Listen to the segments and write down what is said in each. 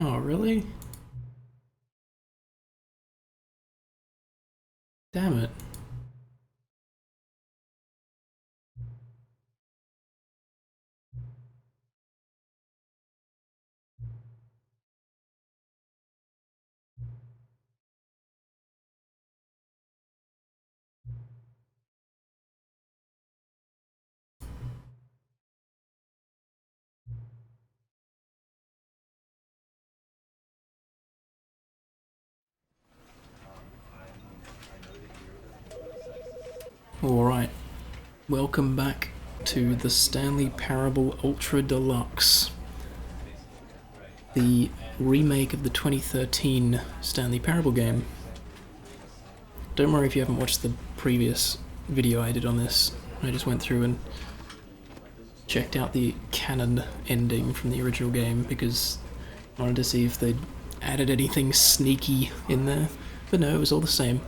Oh, really? Damn it. Alright, welcome back to the Stanley Parable Ultra Deluxe, the remake of the 2013 Stanley Parable game. Don't worry if you haven't watched the previous video I did on this. I just went through and checked out the canon ending from the original game because I wanted to see if they'd added anything sneaky in there, but no, it was all the same.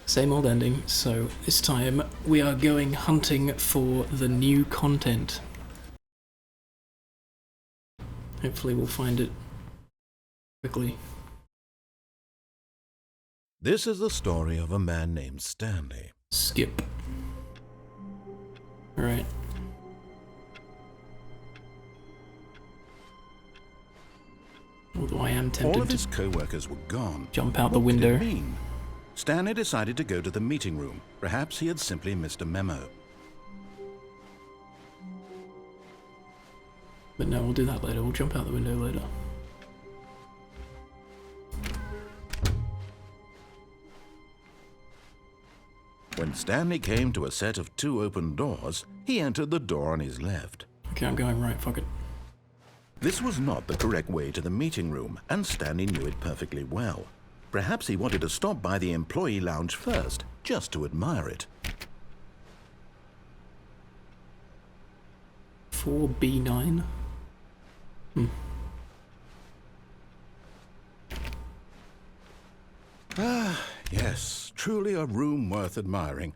Same old ending, so this time we are going hunting for the new content. Hopefully we'll find it quickly. This is the story of a man named Stanley. Skip. Alright. Although I am tempted All of his to co-workers were gone. jump out the What window. did it mean? Stanley decided to go to the meeting room. Perhaps he had simply missed a memo. But no, we'll do that later. We'll jump out the window later. When Stanley came to a set of 2 open doors, he entered the door on his left. Okay, I'm going right, fuck it. This was not the correct way to the meeting room, and Stanley knew it perfectly well. Perhaps he wanted to stop by the employee lounge first, just to admire it. 4B9? Yes, truly a room worth admiring.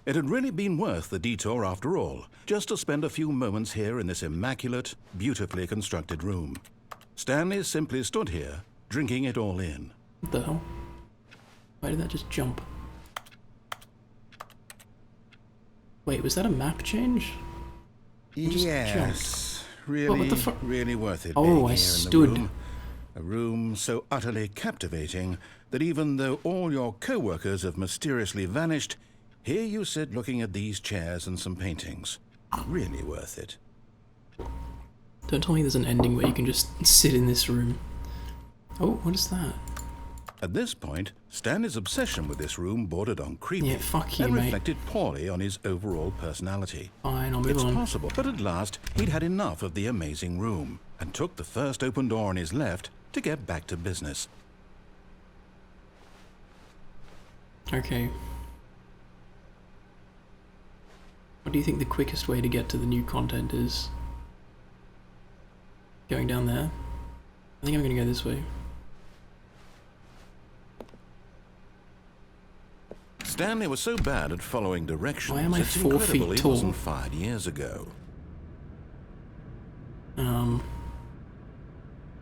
It had really been worth the detour after all, just to spend a few moments here in this immaculate, beautifully constructed room. Stanley simply stood here, drinking it all in. What the hell? Why did that just jump? Wait, was that a map change? Yes, What really, the fuck? really worth it. Oh, being I here in the stood. room. A room so utterly captivating that even though all your co-workers have mysteriously vanished, here you sit looking at these chairs and some paintings. Really worth it. Don't tell me there's an ending where you can just sit in this room. Oh, what is that? At this point, Stanley's obsession with this room bordered on creepy Yeah, fuck you, and mate. reflected poorly on his overall personality. Fine, I'll move It's on. possible, but at last he'd had enough of the amazing room and took the first open door on his left to get back to business. Okay. What do you think the quickest way to get to the new content is? Going down there? I think I'm gonna go this way. Stanley was so bad at following directions, Why am I it's 4 feet incredible he tall? wasn't fired years ago.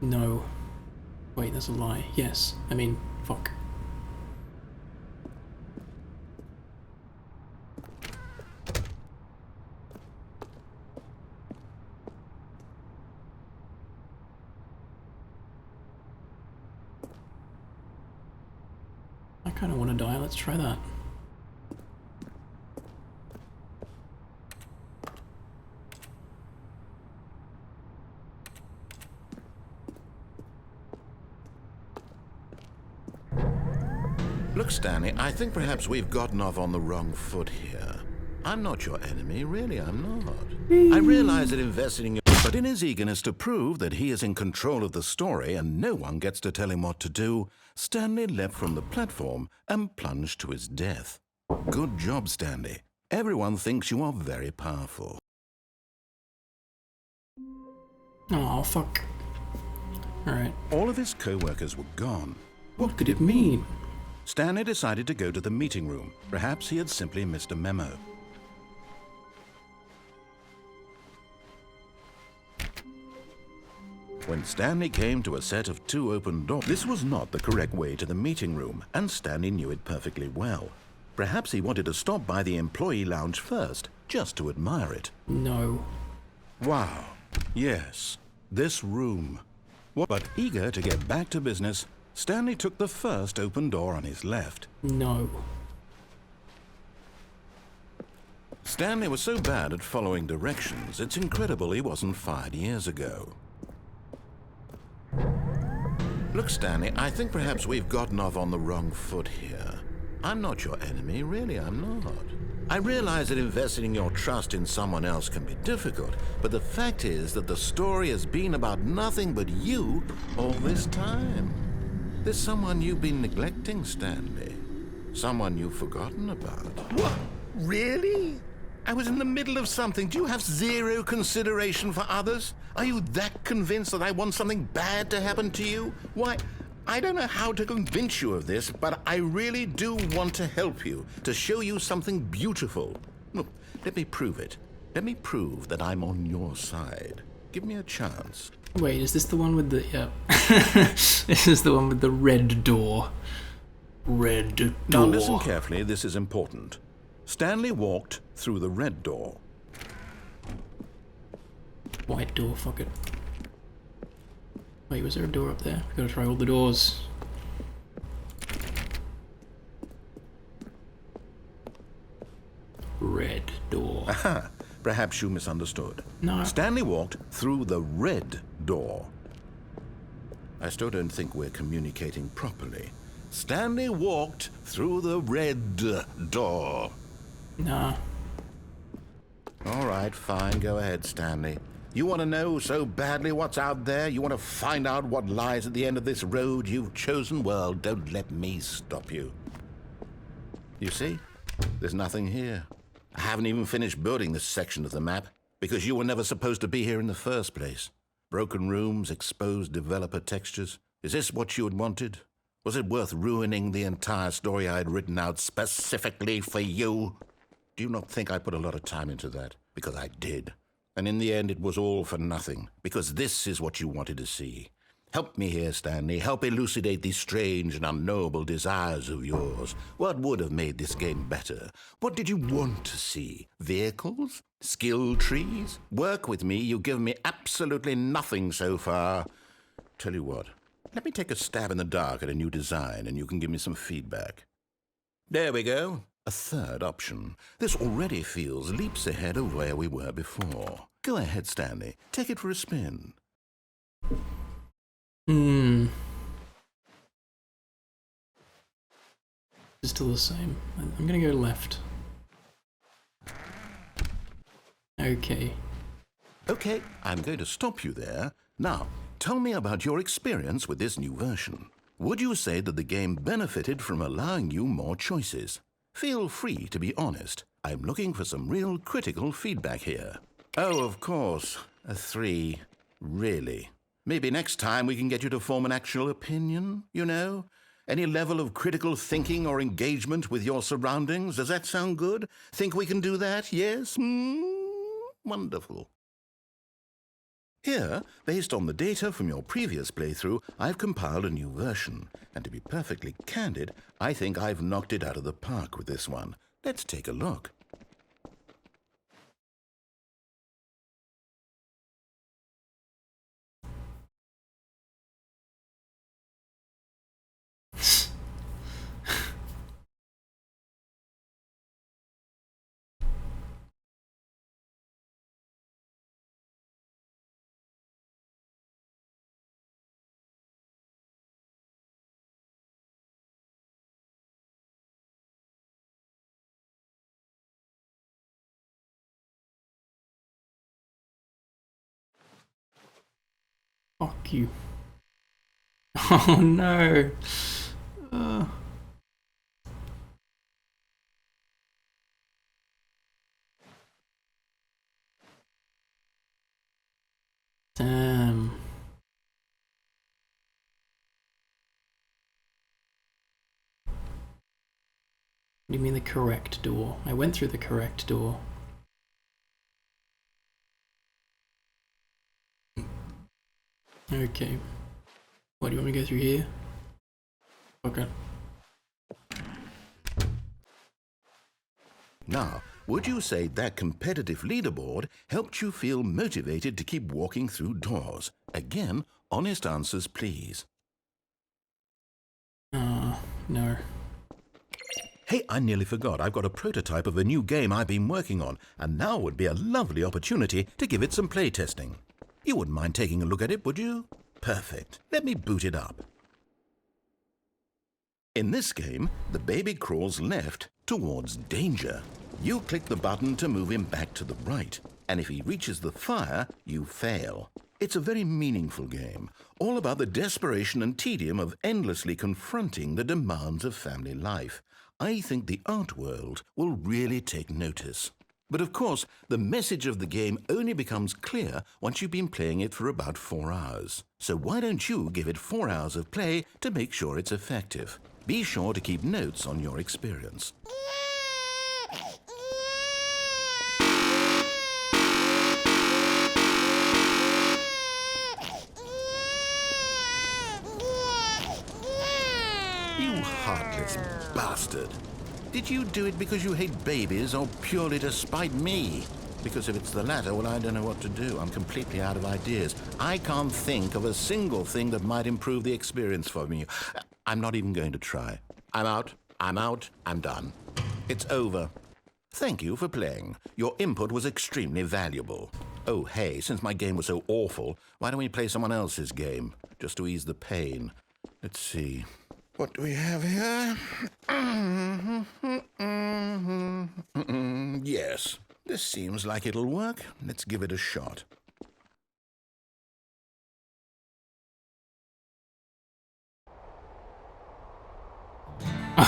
No. Wait, that's a lie. Yes. I mean, fuck. I kinda wanna die, let's try that. Look, Stanley, I think perhaps we've gotten off on the wrong foot here. I'm not your enemy, really, I'm not. I realize that investing in you, but in his eagerness to prove that he is in control of the story and no one gets to tell him what to do, Stanley leapt from the platform and plunged to his death. Good job, Stanley. Everyone thinks you are very powerful. Oh, fuck. Alright. All of his co-workers were gone. What could it mean? Stanley decided to go to the meeting room. Perhaps he had simply missed a memo. When Stanley came to a set of 2 open doors, this was not the correct way to the meeting room, and Stanley knew it perfectly well. Perhaps he wanted to stop by the employee lounge first, just to admire it. No. Wow. Yes, this room. But eager to get back to business, Stanley took the first open door on his left. No. Stanley was so bad at following directions, it's incredible he wasn't fired years ago. Look, Stanley, I think perhaps we've gotten off on the wrong foot here. I'm not your enemy, really, I'm not. I realize that investing your trust in someone else can be difficult, but the fact is that the story has been about nothing but you all this time. There's someone you've been neglecting, Stanley. Someone you've forgotten about. What? Really? I was in the middle of something. Do you have zero consideration for others? Are you that convinced that I want something bad to happen to you? Why, I don't know how to convince you of this, but I really do want to help you, to show you something beautiful. Look, let me prove it. Let me prove that I'm on your side. Give me a chance. Wait, is this the one with the... yeah. This is the one with the red door. Red door. Now listen carefully, this is important. Stanley walked through the red door. White door, fuck it. Wait, was there a door up there? Gotta try all the doors. Red door. Aha! Perhaps you misunderstood. No. Stanley walked through the red door. I still don't think we're communicating properly. Stanley walked through the red door. Nah. All right, fine. Go ahead, Stanley. You want to know so badly what's out there? You want to find out what lies at the end of this road you've chosen? Well, don't let me stop you. You see? There's nothing here. I haven't even finished building this section of the map because you were never supposed to be here in the first place. Broken rooms, exposed developer textures. Is this what you had wanted? Was it worth ruining the entire story I had written out specifically for you? Do you not think I put a lot of time into that? Because I did. And in the end, it was all for nothing. Because this is what you wanted to see. Help me here, Stanley. Help elucidate these strange and unknowable desires of yours. What would have made this game better? What did you want to see? Vehicles? Skill trees? Work with me. You've given me absolutely nothing so far. Tell you what. Let me take a stab in the dark at a new design, and you can give me some feedback. There we go. A third option. This already feels leaps ahead of where we were before. Go ahead, Stanley. Take it for a spin. It's still the same. I'm gonna go left. Okay. Okay, I'm going to stop you there. Now, tell me about your experience with this new version. Would you say that the game benefited from allowing you more choices? Feel free to be honest. I'm looking for some real critical feedback here. Oh, of course. A 3. Really? Maybe next time we can get you to form an actual opinion, you know? Any level of critical thinking or engagement with your surroundings? Does that sound good? Think we can do that? Yes? Wonderful. Here, based on the data from your previous playthrough, I've compiled a new version. And to be perfectly candid, I think I've knocked it out of the park with this one. Let's take a look. Fuck you. Oh no. Damn. What do you mean the correct door? I went through the correct door. Okay. What, do you want me to go through here? Okay. Now, would you say that competitive leaderboard helped you feel motivated to keep walking through doors? Again, honest answers, please. No. Hey, I nearly forgot. I've got a prototype of a new game I've been working on, and now would be a lovely opportunity to give it some playtesting. You wouldn't mind taking a look at it, would you? Perfect. Let me boot it up. In this game, the baby crawls left towards danger. You click the button to move him back to the right, and if he reaches the fire, you fail. It's a very meaningful game, all about the desperation and tedium of endlessly confronting the demands of family life. I think the art world will really take notice. But of course, the message of the game only becomes clear once you've been playing it for about 4 hours. So why don't you give it 4 hours of play to make sure it's effective? Be sure to keep notes on your experience. You heartless bastard. Did you do it because you hate babies or purely to spite me? Because if it's the latter, well, I don't know what to do. I'm completely out of ideas. I can't think of a single thing that might improve the experience for me. I'm not even going to try. I'm out, I'm done. It's over. Thank you for playing. Your input was extremely valuable. Oh, hey, since my game was so awful, why don't we play someone else's game, just to ease the pain? Let's see. What do we have here? Yes, this seems like it'll work. Let's give it a shot.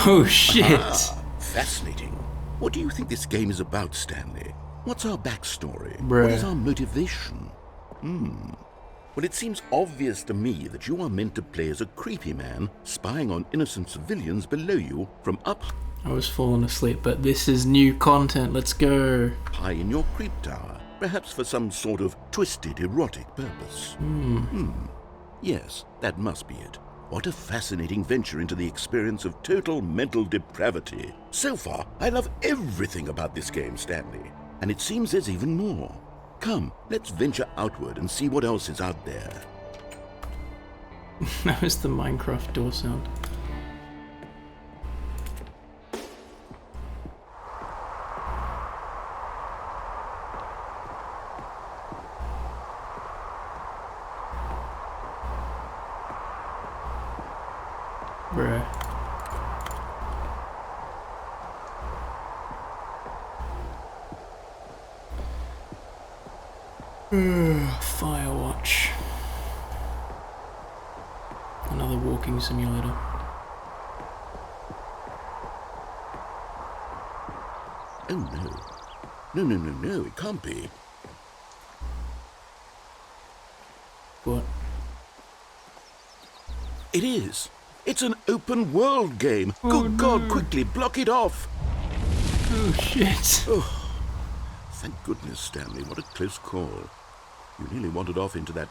Oh shit! Fascinating. What do you think this game is about, Stanley? What's our backstory? Bruh. What is our motivation? Well, it seems obvious to me that you are meant to play as a creepy man spying on innocent civilians below you from up I was falling asleep, but this is new content. Let's go. high in your creep tower, perhaps for some sort of twisted erotic purpose. Yes, that must be it. What a fascinating venture into the experience of total mental depravity. So far, I love everything about this game, Stanley. And it seems there's even more. Come, let's venture outward and see what else is out there. That was the Minecraft door sound. Bruh. Firewatch. Another walking simulator. Oh no. No, it can't be. What? It is. It's an open world game. Good God, quickly block it off. Oh shit. Thank goodness, Stanley. What a close call. You nearly wandered off into that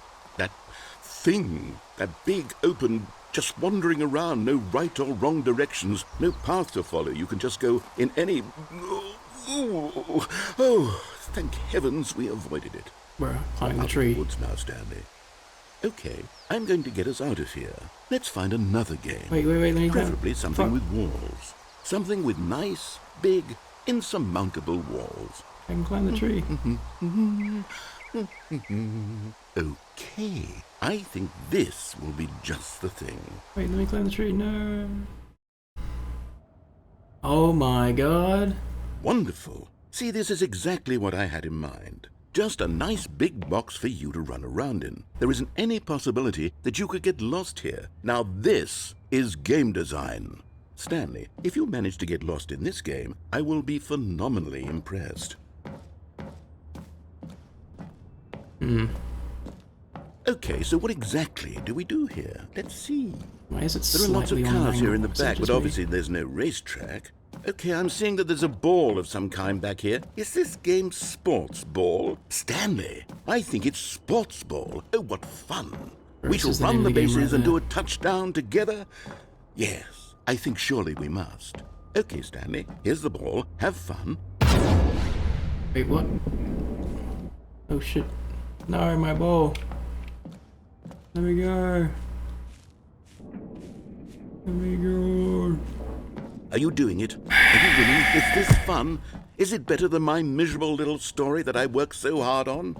thing. That big, open, just wandering around. No right or wrong directions. No path to follow. You can just go in any... Oh, thank heavens we avoided it. Bruh, climbing the Up in tree. woods now, Stanley. Okay, I'm going to get us out of here. Let's find another game. Wait, let me Preferably something Fuck. with walls. Something with nice, big, insurmountable walls. I can climb the tree. Okay, I think this will be just the thing. Wait, let me climb the tree. No. Oh my god. Wonderful. See, this is exactly what I had in mind. Just a nice big box for you to run around in. There isn't any possibility that you could get lost here. Now this is game design. Stanley, if you manage to get lost in this game, I will be phenomenally impressed. Okay, so what exactly do we do here? Let's see. Why is it There are lots of slightly on an cars here in the angle? Is it back, just but me? obviously there's no racetrack. Okay, I'm seeing that there's a ball of some kind back here. Is this game sports ball? Stanley, I think it's sports ball. Oh, what fun. We shall This is the run name the of the game bases right and there. do a touchdown together? Yes, I think surely we must. Okay, Stanley, here's the ball. Have fun. Wait, what? Oh shit. No, my ball. Let me go. Let me go. Are you doing it? Are you winning? Is this fun? Is it better than my miserable little story that I worked so hard on?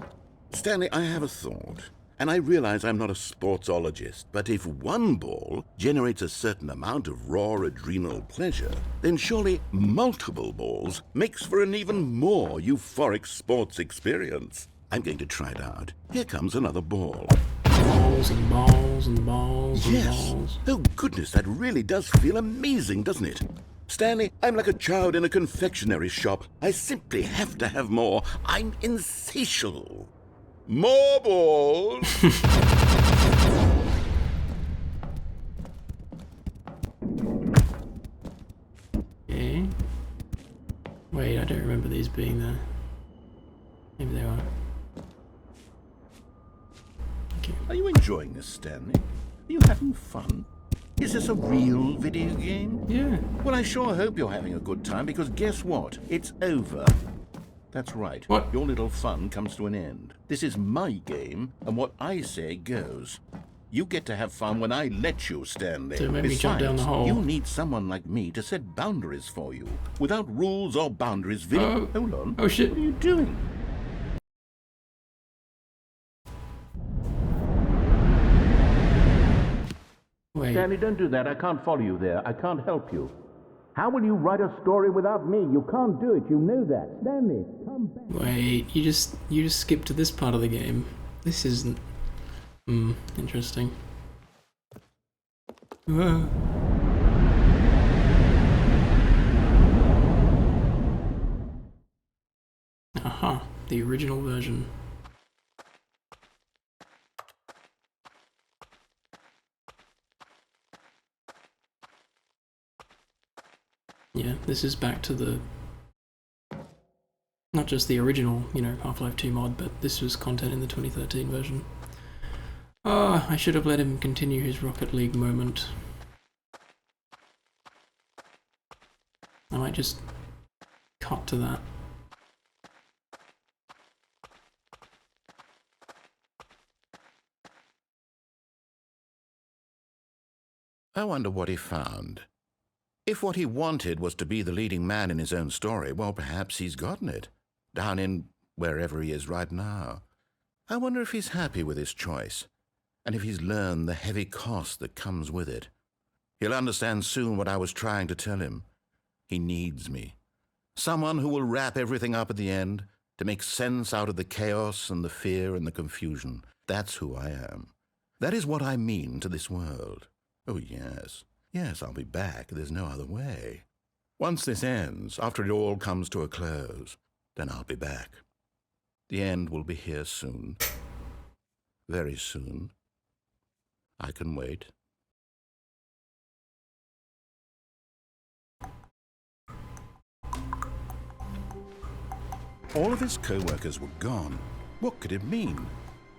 Stanley, I have a thought. And I realize I'm not a sportsologist, but if one ball generates a certain amount of raw adrenal pleasure, then surely multiple balls makes for an even more euphoric sports experience. I'm going to try it out. Here comes another ball. Balls and balls and balls and Yes. balls. Oh, goodness, that really does feel amazing, doesn't it? Stanley, I'm like a child in a confectionery shop. I simply have to have more. I'm insatiable. More balls! Okay. Wait, I don't remember these being there. Maybe they are. Okay. Are you enjoying this, Stanley? Are you having fun? Is this a real video game? Yeah. Well, I sure hope you're having a good time, because guess what? It's over. That's right. What? Your little fun comes to an end. This is my game, and what I say goes. You get to have fun when I let you, Stanley. So maybe jump down the hole. You need someone like me to set boundaries for you. Without rules or boundaries, video... Oh. Hold on. Oh shit. What are you doing? Wait. Stanley, don't do that. I can't follow you there. I can't help you. How will you write a story without me? You can't do it. You know that. Stanley, come back. Wait, you just skipped to this part of the game. This isn't interesting. Whoa. Aha, the original version. Yeah, this is back to the... not just the original, you know, Half-Life 2 mod, but this was content in the 2013 version. Ah, I should have let him continue his Rocket League moment. I might just cut to that. I wonder what he found. If what he wanted was to be the leading man in his own story, well, perhaps he's gotten it, down in wherever he is right now. I wonder if he's happy with his choice, and if he's learned the heavy cost that comes with it. He'll understand soon what I was trying to tell him. He needs me. Someone who will wrap everything up at the end, to make sense out of the chaos and the fear and the confusion. That's who I am. That is what I mean to this world. Oh, yes. Yes, I'll be back. There's no other way. Once this ends, after it all comes to a close, then I'll be back. The end will be here soon. Very soon. I can wait. All of his co-workers were gone. What could it mean?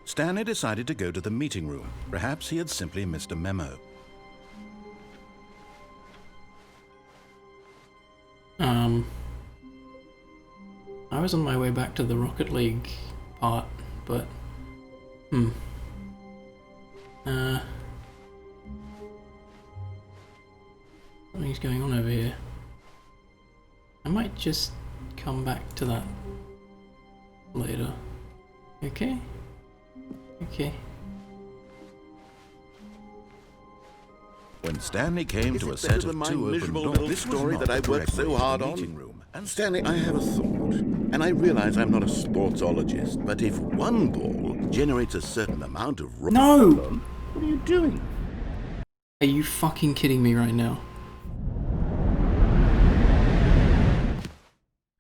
Stanley decided to go to the meeting room. Perhaps he had simply missed a memo. I was on my way back to the Rocket League part, but... something's going on over here. I might just come back to that later. Okay? Okay. When Stanley came to a set of two open doors, this story that I worked so hard on. room. And Stanley, I have a thought. And I realize I'm not a sportsologist, but if one ball generates a certain amount of... No! What are you doing? Are you fucking kidding me right now?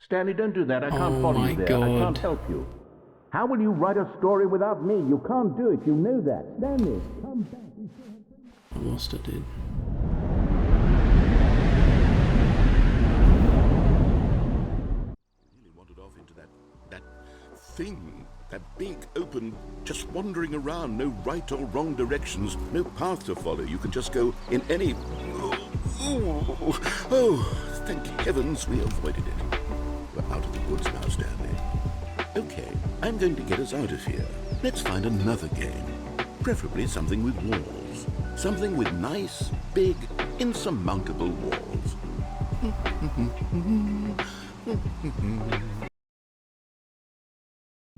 Stanley, don't do that. I Oh can't follow my you there. I can't God. help you. How will you write a story without me? You can't do it. You know that. Stanley, come back. I lost it, dude. Really wandered off into that thing. That big, open, just wandering around, no right or wrong directions, no path to follow. You can just go in any... Oh, thank heavens we avoided it. We're out of the woods now, Stanley. Okay, I'm going to get us out of here. Let's find another game. Preferably something with walls. Something with nice, big, insurmountable walls.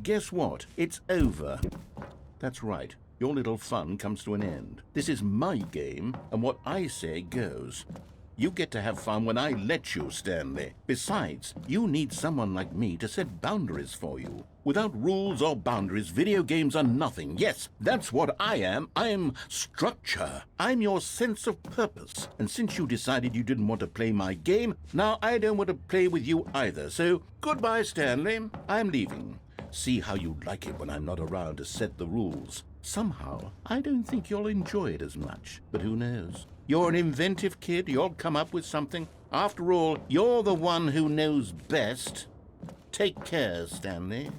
Guess what? It's over. That's right. Your little fun comes to an end. This is my game, and what I say goes. You get to have fun when I let you, Stanley. Besides, you need someone like me to set boundaries for you. Without rules or boundaries, video games are nothing. Yes, that's what I am. I'm structure. I'm your sense of purpose. And since you decided you didn't want to play my game, now I don't want to play with you either. So, goodbye, Stanley. I'm leaving. See how you like it when I'm not around to set the rules. Somehow, I don't think you'll enjoy it as much. But who knows? You're an inventive kid. You'll come up with something. After all, you're the one who knows best. Take care, Stanley.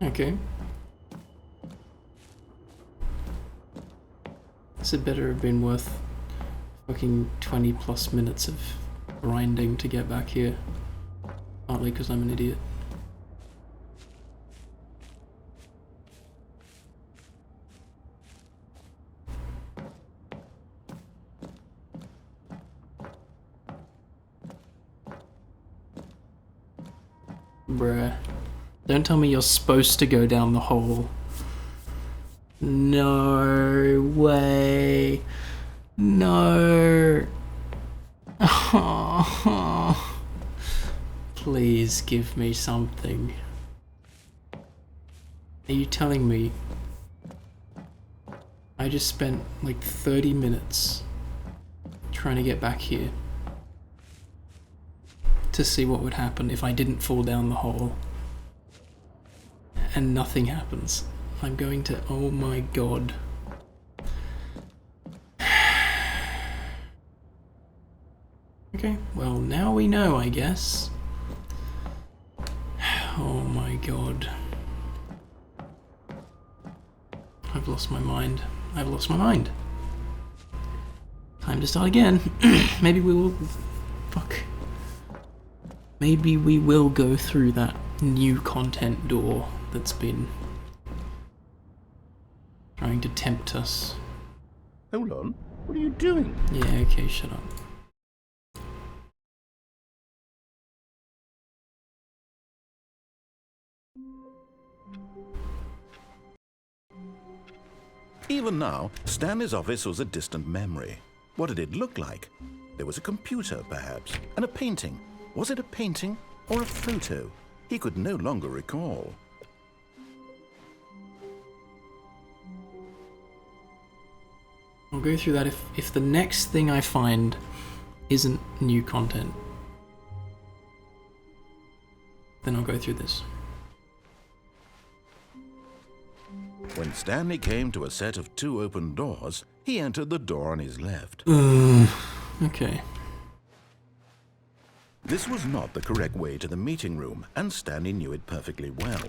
Okay. This had better have been worth fucking 20 plus minutes of grinding to get back here. Partly because I'm an idiot. Bruh. Don't tell me you're supposed to go down the hole. No way. No. Oh. Please give me something. Are you telling me I just spent like 30 minutes trying to get back here to see what would happen if I didn't fall down the hole, and nothing happens? I'm going to... oh my god. Okay, well now we know, I guess. Oh my god. I've lost my mind. I've lost my mind. Time to start again. Maybe we will... fuck. Maybe we will go through that new content door that's been trying to tempt us. Hold on. What are you doing? Yeah, okay, shut up. Even now, Stanley's office was a distant memory. What did it look like? There was a computer, perhaps, and a painting. Was it a painting or a photo? He could no longer recall. I'll go through that if the next thing I find isn't new content. Then I'll go through this. When Stanley came to a set of 2 open doors, he entered the door on his left. Okay. This was not the correct way to the meeting room, and Stanley knew it perfectly well.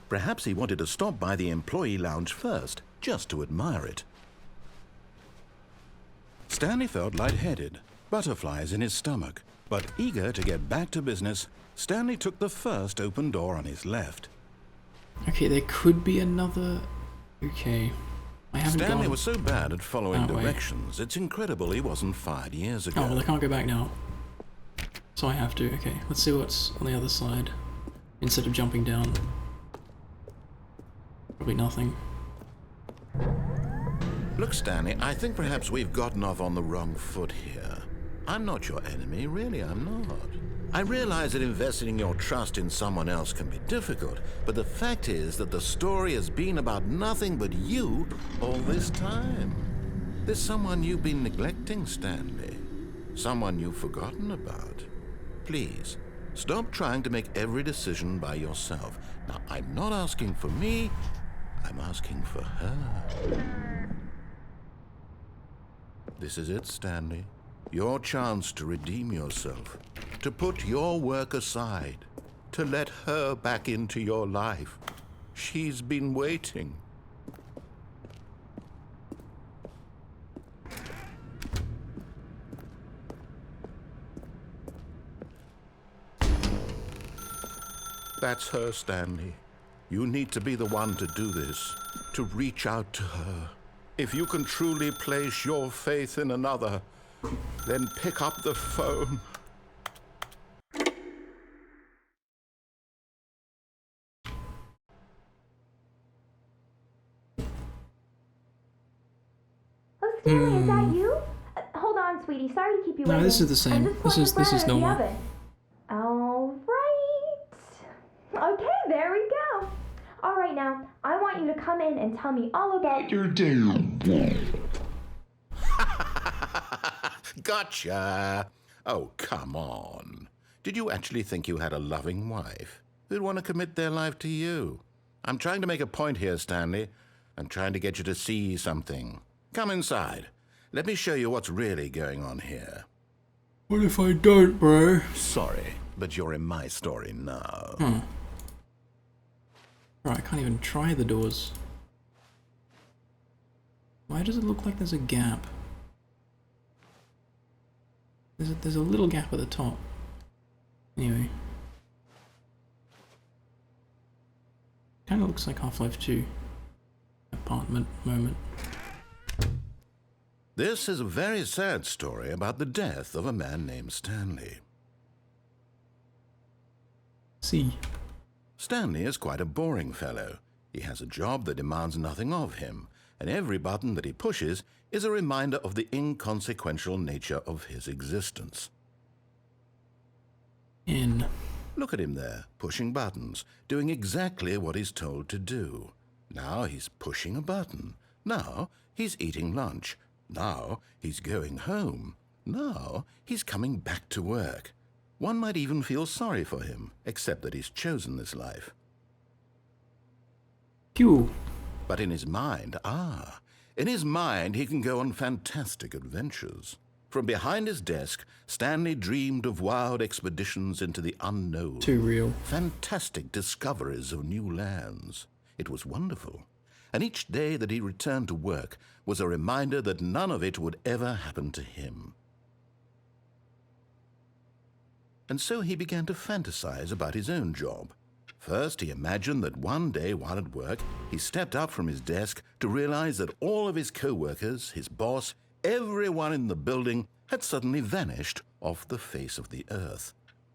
Perhaps he wanted to stop by the employee lounge first, just to admire it. Stanley felt lightheaded, butterflies in his stomach, but eager to get back to business, Stanley took the first open door on his left. Okay, there could be another... okay. I haven't Stanley gone was so bad at following that way. directions, it's incredible he wasn't fired years ago. Oh, well, I can't go back now. So I have to. Okay, let's see what's on the other side. Instead of jumping down. Probably nothing. Look, Stanley, I think perhaps we've gotten off on the wrong foot here. I'm not your enemy, really, I'm not. I realize that investing your trust in someone else can be difficult, but the fact is that the story has been about nothing but you all this time. There's someone you've been neglecting, Stanley. Someone you've forgotten about. Please, stop trying to make every decision by yourself. Now, I'm not asking for me, I'm asking for her. This is it, Stanley. Your chance to redeem yourself, to put your work aside, to let her back into your life. She's been waiting. That's her, Stanley. You need to be the one to do this, to reach out to her. If you can truly place your faith in another, then pick up the phone. Oh, Stanley, is that you? Hold on, sweetie. Sorry to keep you waiting. No, this is the same. This is normal. All right. Okay, there we go. All right, now, I want you to come in and tell me all about your day. Gotcha. Oh, come on. Did you actually think you had a loving wife who'd want to commit their life to you? I'm trying to make a point here, Stanley. I'm trying to get you to see something. Come inside. Let me show you what's really going on here. What if I don't, bro? Sorry, but you're in my story now. Right, I can't even try the doors. Why does it look like there's a gap? There's a little gap at the top. Anyway. Kinda looks like Half-Life 2. Apartment moment. This is a very sad story about the death of a man named Stanley. See. Stanley is quite a boring fellow. He has a job that demands nothing of him, and every button that he pushes is a reminder of the inconsequential nature of his existence. Look at him there, pushing buttons, doing exactly what he's told to do. Now he's pushing a button. Now he's eating lunch. Now he's going home. Now he's coming back to work. One might even feel sorry for him, except that he's chosen this life. Cool. But in his mind, he can go on fantastic adventures. From behind his desk, Stanley dreamed of wild expeditions into the unknown. Too real. Fantastic discoveries of new lands. It was wonderful. And each day that he returned to work was a reminder that none of it would ever happen to him. And so he began to fantasize about his own job. First, he imagined that one day while at work, he stepped up from his desk to realize that all of his co-workers, his boss, everyone in the building had suddenly vanished off the face of the earth.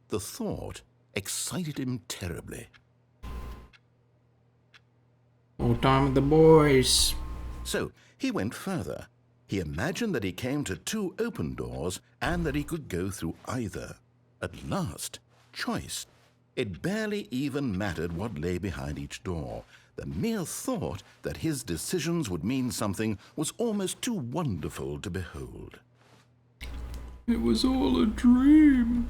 The thought excited him terribly. All time with the boys. So he went further. He imagined that he came to two open doors and that he could go through either. At last, choice. It barely even mattered what lay behind each door. The mere thought that his decisions would mean something was almost too wonderful to behold. It was all a dream.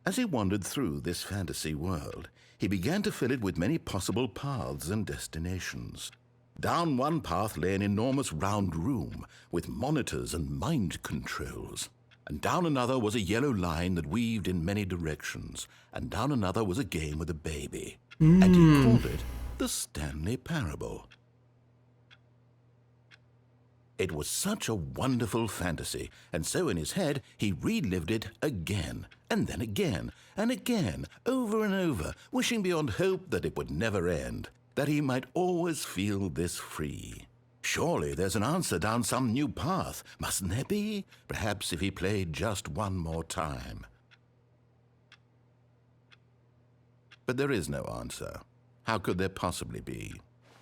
As he wandered through this fantasy world, he began to fill it with many possible paths and destinations. Down one path lay an enormous round room with monitors and mind controls. And down another was a yellow line that weaved in many directions. And down another was a game with a baby. And he called it the Stanley Parable. It was such a wonderful fantasy, and so in his head he relived it again, and then again, and again, over and over, wishing beyond hope that it would never end, that he might always feel this free. Surely there's an answer down some new path, mustn't there be? Perhaps if he played just one more time. But there is no answer. How could there possibly be?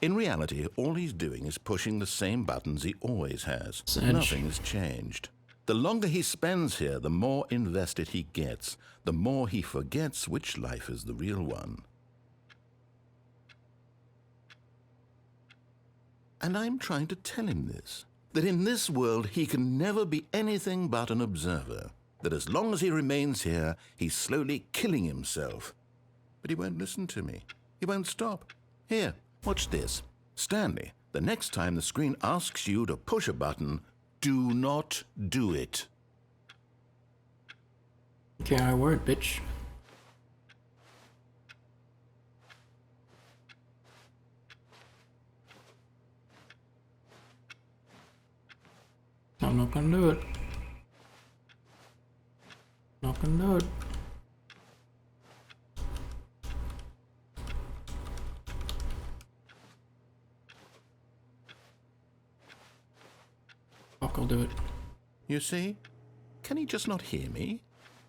In reality, all he's doing is pushing the same buttons he always has. Nothing has changed. The longer he spends here, the more invested he gets, the more he forgets which life is the real one. And I'm trying to tell him this, that in this world he can never be anything but an observer, that as long as he remains here, he's slowly killing himself. But he won't listen to me. He won't stop. Here, watch this. Stanley, the next time the screen asks you to push a button, do not do it. Okay, I won't, bitch. I'm not gonna do it. Not gonna do it. Fuck, I'll do it. You see? Can he just not hear me?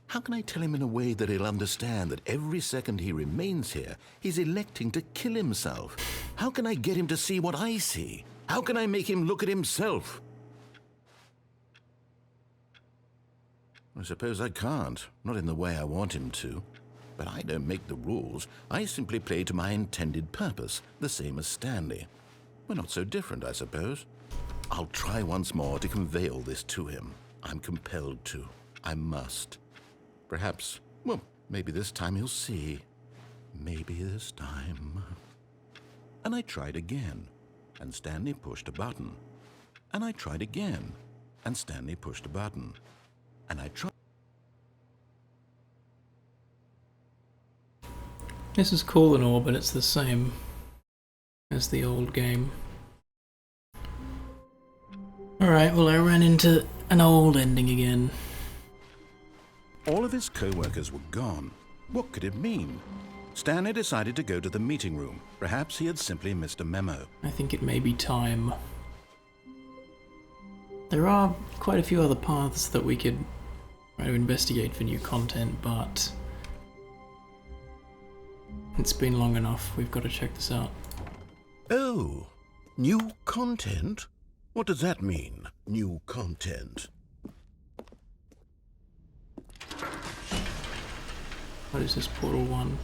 How can I tell him in a way that he'll understand that every second he remains here, he's electing to kill himself? How can I get him to see what I see? How can I make him look at himself? I suppose I can't, not in the way I want him to. But I don't make the rules. I simply play to my intended purpose, the same as Stanley. We're not so different, I suppose. I'll try once more to convey all this to him. I'm compelled to. I must. Perhaps, well, maybe this time he'll see. Maybe this time. And I tried again, and Stanley pushed a button. And I tried again, and Stanley pushed a button. And I tried. This is cool and all, but it's the same as the old game. Alright, well I ran into an old ending again. All of his co-workers were gone. What could it mean? Stanley decided to go to the meeting room. Perhaps he had simply missed a memo. I think it may be time. There are quite a few other paths that we could try to investigate for new content, but it's been long enough. We've got to check this out. Oh, new content? What does that mean, new content? What is this, Portal 1?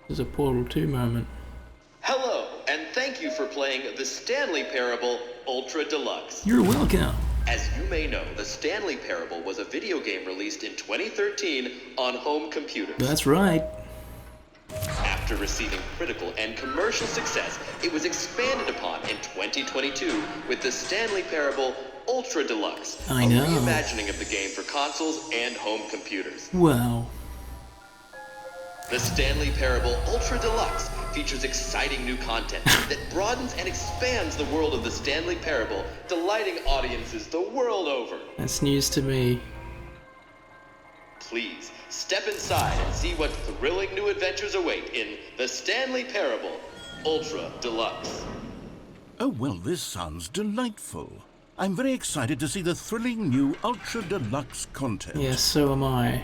This is a Portal 2 moment. Hello, and thank you for playing the Stanley Parable Ultra Deluxe. You're welcome! As you may know, the Stanley Parable was a video game released in 2013 on home computers. That's right. After receiving critical and commercial success, it was expanded upon in 2022 with the Stanley Parable Ultra Deluxe, I a know. reimagining of the game for consoles and home computers. Wow. The Stanley Parable Ultra Deluxe features exciting new content that broadens and expands the world of the Stanley Parable, delighting audiences the world over. That's news to me. Please, step inside and see what thrilling new adventures await in the Stanley Parable Ultra Deluxe. Oh, well, this sounds delightful. I'm very excited to see the thrilling new Ultra Deluxe content. Yes, so am I.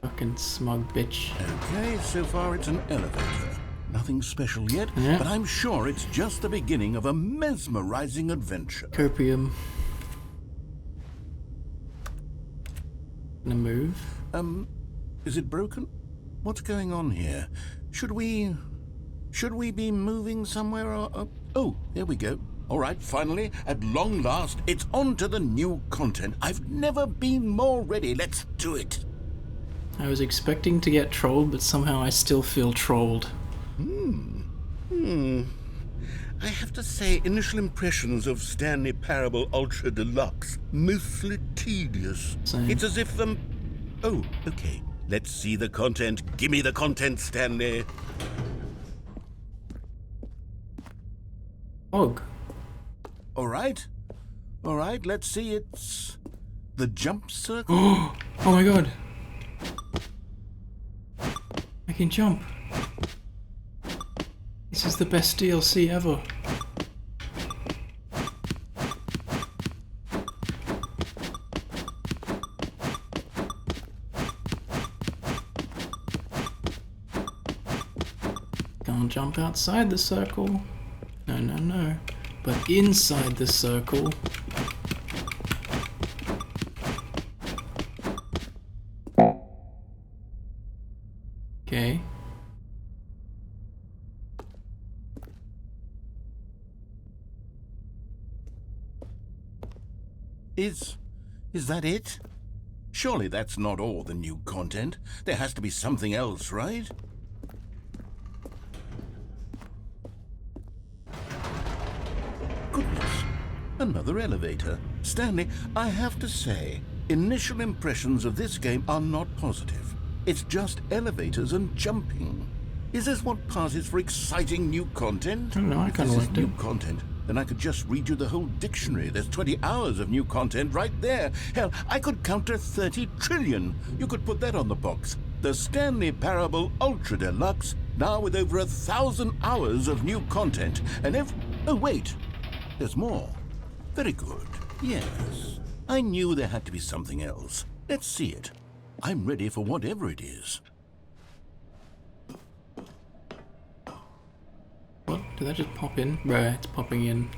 Fucking smug bitch. Okay, so far it's an elevator. Nothing special yet, Yeah. but I'm sure it's just the beginning of a mesmerizing adventure. Copium. Gonna move. Is it broken? What's going on here? Should we be moving somewhere or... Oh, there we go. All right, finally, at long last, it's on to the new content. I've never been more ready. Let's do it. I was expecting to get trolled, but somehow I still feel trolled. I have to say, initial impressions of Stanley Parable Ultra Deluxe, mostly tedious. Same. It's as if, Oh, okay. Let's see the content. Give me the content, Stanley. Og. All right, let's see. It's the jump circle. Oh my god. I can jump. This is the best DLC ever. Can't jump outside the circle. No. But inside the circle. Okay. Is that it? Surely that's not all the new content. There has to be something else, right? Another elevator. Stanley, I have to say, initial impressions of this game are not positive. It's just elevators and jumping. Is this what passes for exciting new content? I don't know, I If kinda this is liked new it. content, then I could just read you the whole dictionary. There's 20 hours of new content right there. Hell, I could counter 30 trillion. You could put that on the box. The Stanley Parable Ultra Deluxe, now with over 1,000 hours of new content. And if... Oh, wait. There's more. Very good. Yes. I knew there had to be something else. Let's see it. I'm ready for whatever it is. What? Did that just pop in? Right, it's popping in.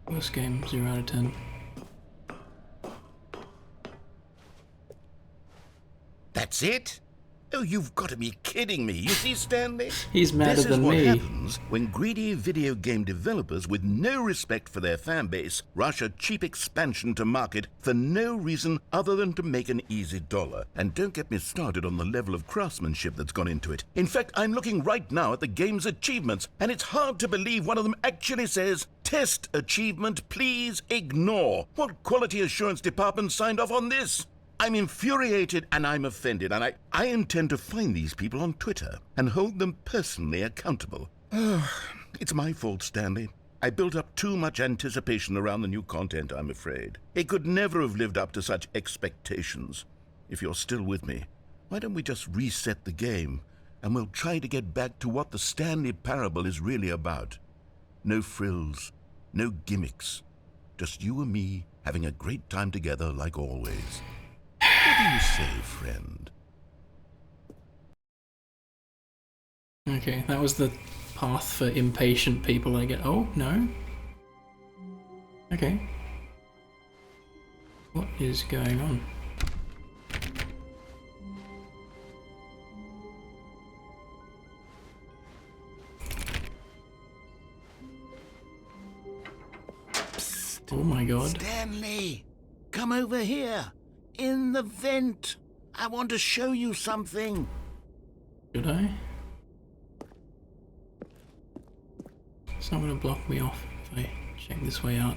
Worst game, 0 out of 10. That's it? Oh, you've got to be kidding me. You see, Stanley? He's madder This is than what me. happens when greedy video game developers with no respect for their fan base rush a cheap expansion to market for no reason other than to make an easy dollar. And don't get me started on the level of craftsmanship that's gone into it. In fact, I'm looking right now at the game's achievements, and it's hard to believe one of them actually says, "Test achievement, please ignore." What quality assurance department signed off on this? I'm infuriated and I'm offended, and I intend to find these people on Twitter and hold them personally accountable. It's my fault, Stanley. I built up too much anticipation around the new content, I'm afraid. It could never have lived up to such expectations. If you're still with me, why don't we just reset the game and we'll try to get back to what the Stanley Parable is really about. No frills, no gimmicks. Just you and me having a great time together like always. What do you say, friend? Okay, that was the path for impatient people, I get. Oh, no? Okay. What is going on? Psst. Oh my god. Stanley, come over here. In the vent. I want to show you something. Should I? It's not going to block me off if I check this way out.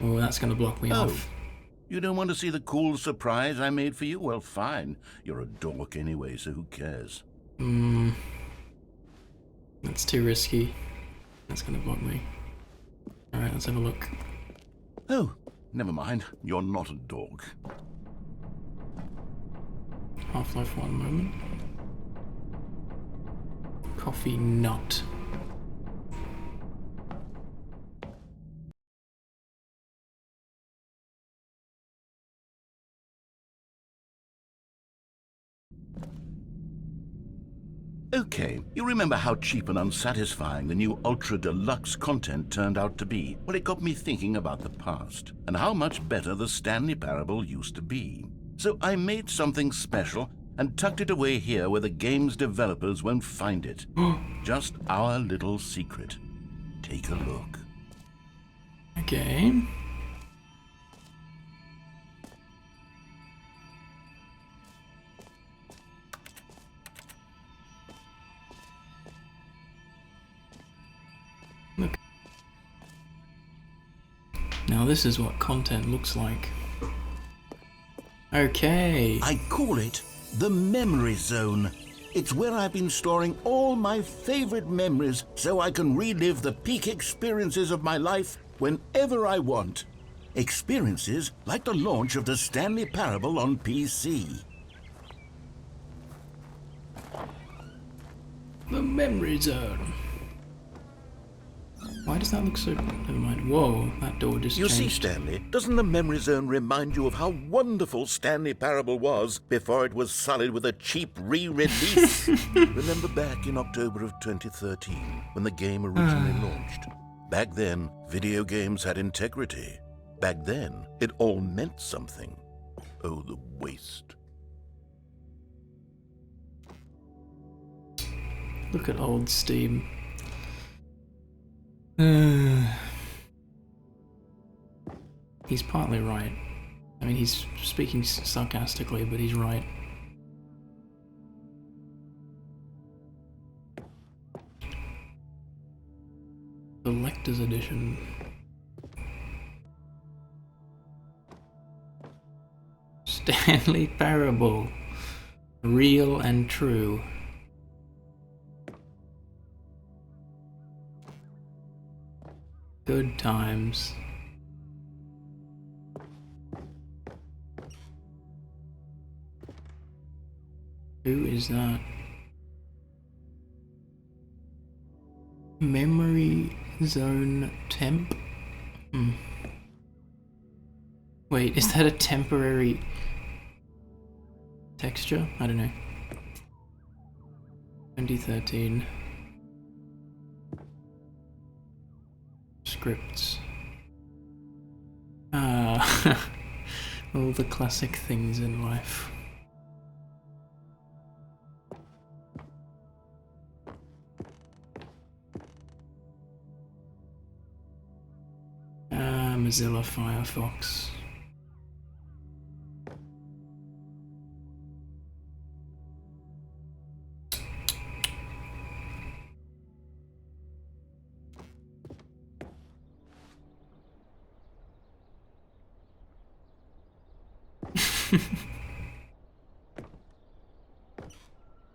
Oh, that's going to block me off. You don't want to see the cool surprise I made for you? Well, fine. You're a dork anyway, so who cares? That's too risky. That's going to block me. Alright, let's have a look. Oh, never mind. You're not a dork. Half-Life 1 moment. Coffee nut. Okay, you remember how cheap and unsatisfying the new Ultra Deluxe content turned out to be? Well, it got me thinking about the past and how much better the Stanley Parable used to be. So I made something special and tucked it away here where the game's developers won't find it. Just our little secret. Take a look. Okay. Look. Now this is what content looks like. Okay. I call it the Memory Zone. It's where I've been storing all my favorite memories so I can relive the peak experiences of my life whenever I want. Experiences like the launch of the Stanley Parable on PC. The Memory Zone. Why does that look so... Never mind. Whoa, that door just You changed. see, Stanley, doesn't the Memory Zone remind you of how wonderful Stanley Parable was before it was sullied with a cheap re-release? Remember back in October of 2013, when the game originally launched? Back then, video games had integrity. Back then, it all meant something. Oh, the waste. Look at old Steam. He's partly right. I mean, he's speaking sarcastically, but he's right. Collector's edition. Stanley Parable. Real and true. Good times. Who is that? Memory zone temp? Wait, is that a temporary texture? I don't know. 2013. Scripts. Ah, all the classic things in life. Mozilla Firefox.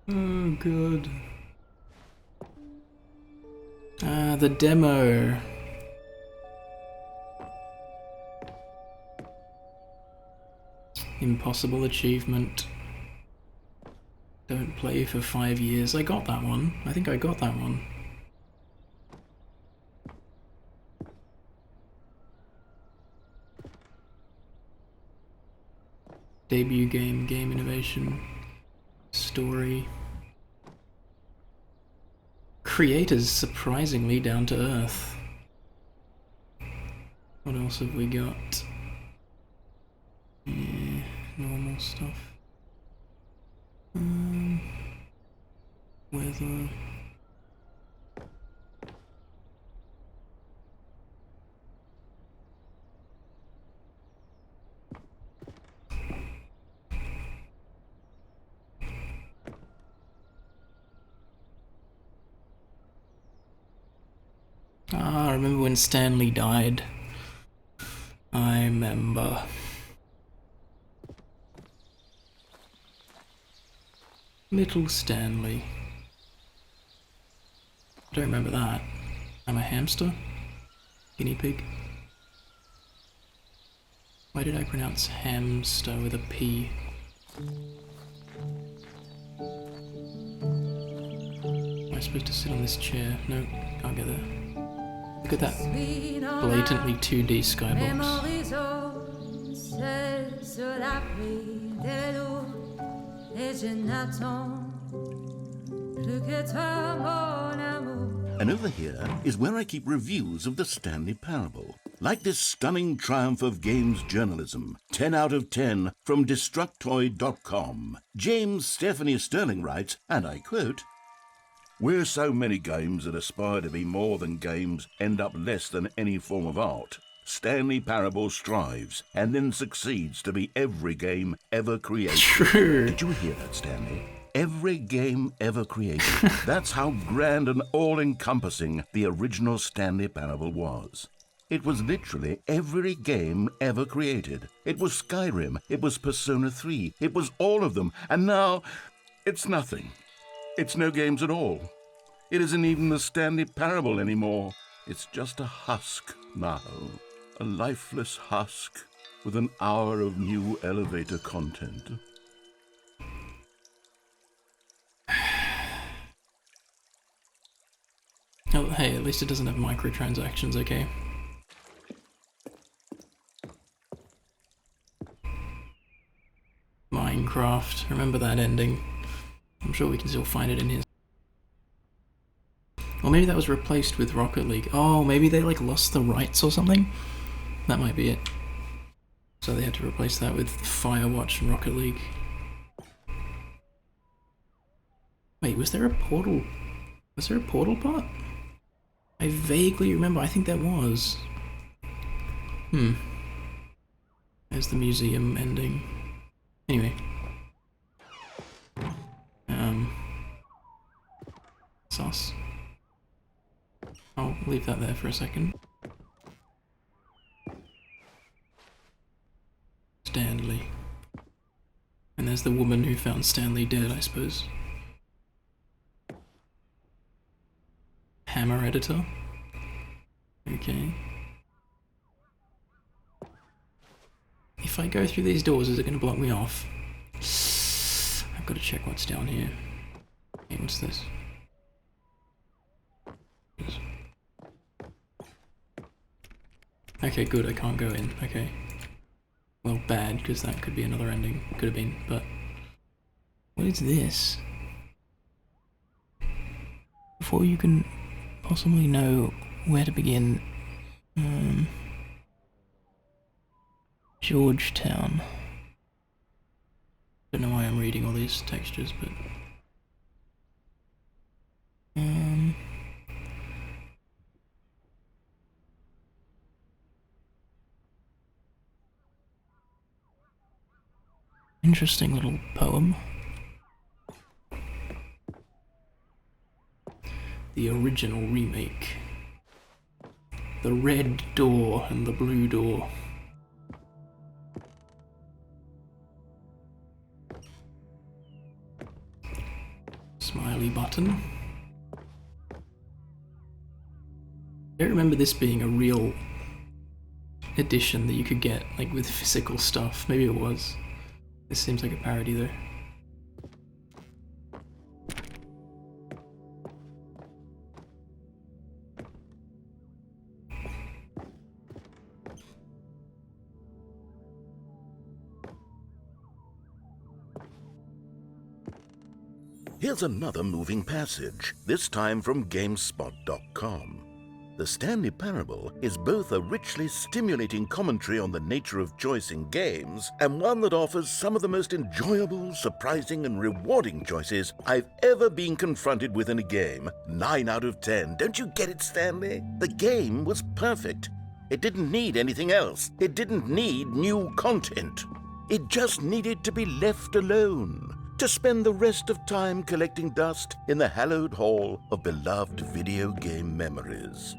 Oh god. The demo. Impossible achievement. Don't play for 5 years. I got that one. I think I got that one. Debut game, game innovation, story. Creators surprisingly down to earth. What else have we got? Yeah, normal stuff. Weather. Ah, I remember when Stanley died. I remember. Little Stanley. I don't remember that. I'm a hamster? Guinea pig? Why did I pronounce hamster with a P? Am I supposed to sit on this chair? No, can't get there. Look at that blatantly 2D skybox. And over here is where I keep reviews of the Stanley Parable. Like this stunning triumph of games journalism, 10 out of 10 from Destructoid.com. James Stephanie Sterling writes, and I quote, "Where so many games that aspire to be more than games end up less than any form of art, Stanley Parable strives and then succeeds to be every game ever created." True. Did you hear that, Stanley? Every game ever created. That's how grand and all-encompassing the original Stanley Parable was. It was literally every game ever created. It was Skyrim, it was Persona 3, it was all of them, and now it's nothing. It's no games at all. It isn't even the Stanley Parable anymore. It's just a husk now. A lifeless husk with an hour of new elevator content. Oh, hey, at least it doesn't have microtransactions, okay? Minecraft, remember that ending? I'm sure we can still find it in here. Or maybe that was replaced with Rocket League. Oh, maybe they like lost the rights or something? That might be it. So they had to replace that with Firewatch and Rocket League. Wait, was there a Portal? Was there a Portal part? I vaguely remember, I think there was. There's the museum ending. Anyway. Sauce. I'll leave that there for a second. Stanley. there's the woman who found Stanley dead, I suppose. Hammer editor. Okay. If I go through these doors, is it going to block me off? I've got to check what's down here. Hey, what's this? Okay, good, I can't go in. Okay. Well, bad, because that could be another ending. Could have been, but... What is this? Before you can possibly know where to begin... Georgetown. Don't know why I'm reading all these textures, but... Interesting little poem. The original remake. The red door and the blue door. Smiley button. I don't remember this being a real edition that you could get, like with physical stuff. Maybe it was. This seems like a parody though. Here's another moving passage, this time from GameSpot.com. The Stanley Parable is both a richly stimulating commentary on the nature of choice in games, and one that offers some of the most enjoyable, surprising, and rewarding choices I've ever been confronted with in a game. 9 out of 10. Don't you get it, Stanley? The game was perfect. It didn't need anything else. It didn't need new content. It just needed to be left alone, to spend the rest of time collecting dust in the hallowed hall of beloved video game memories.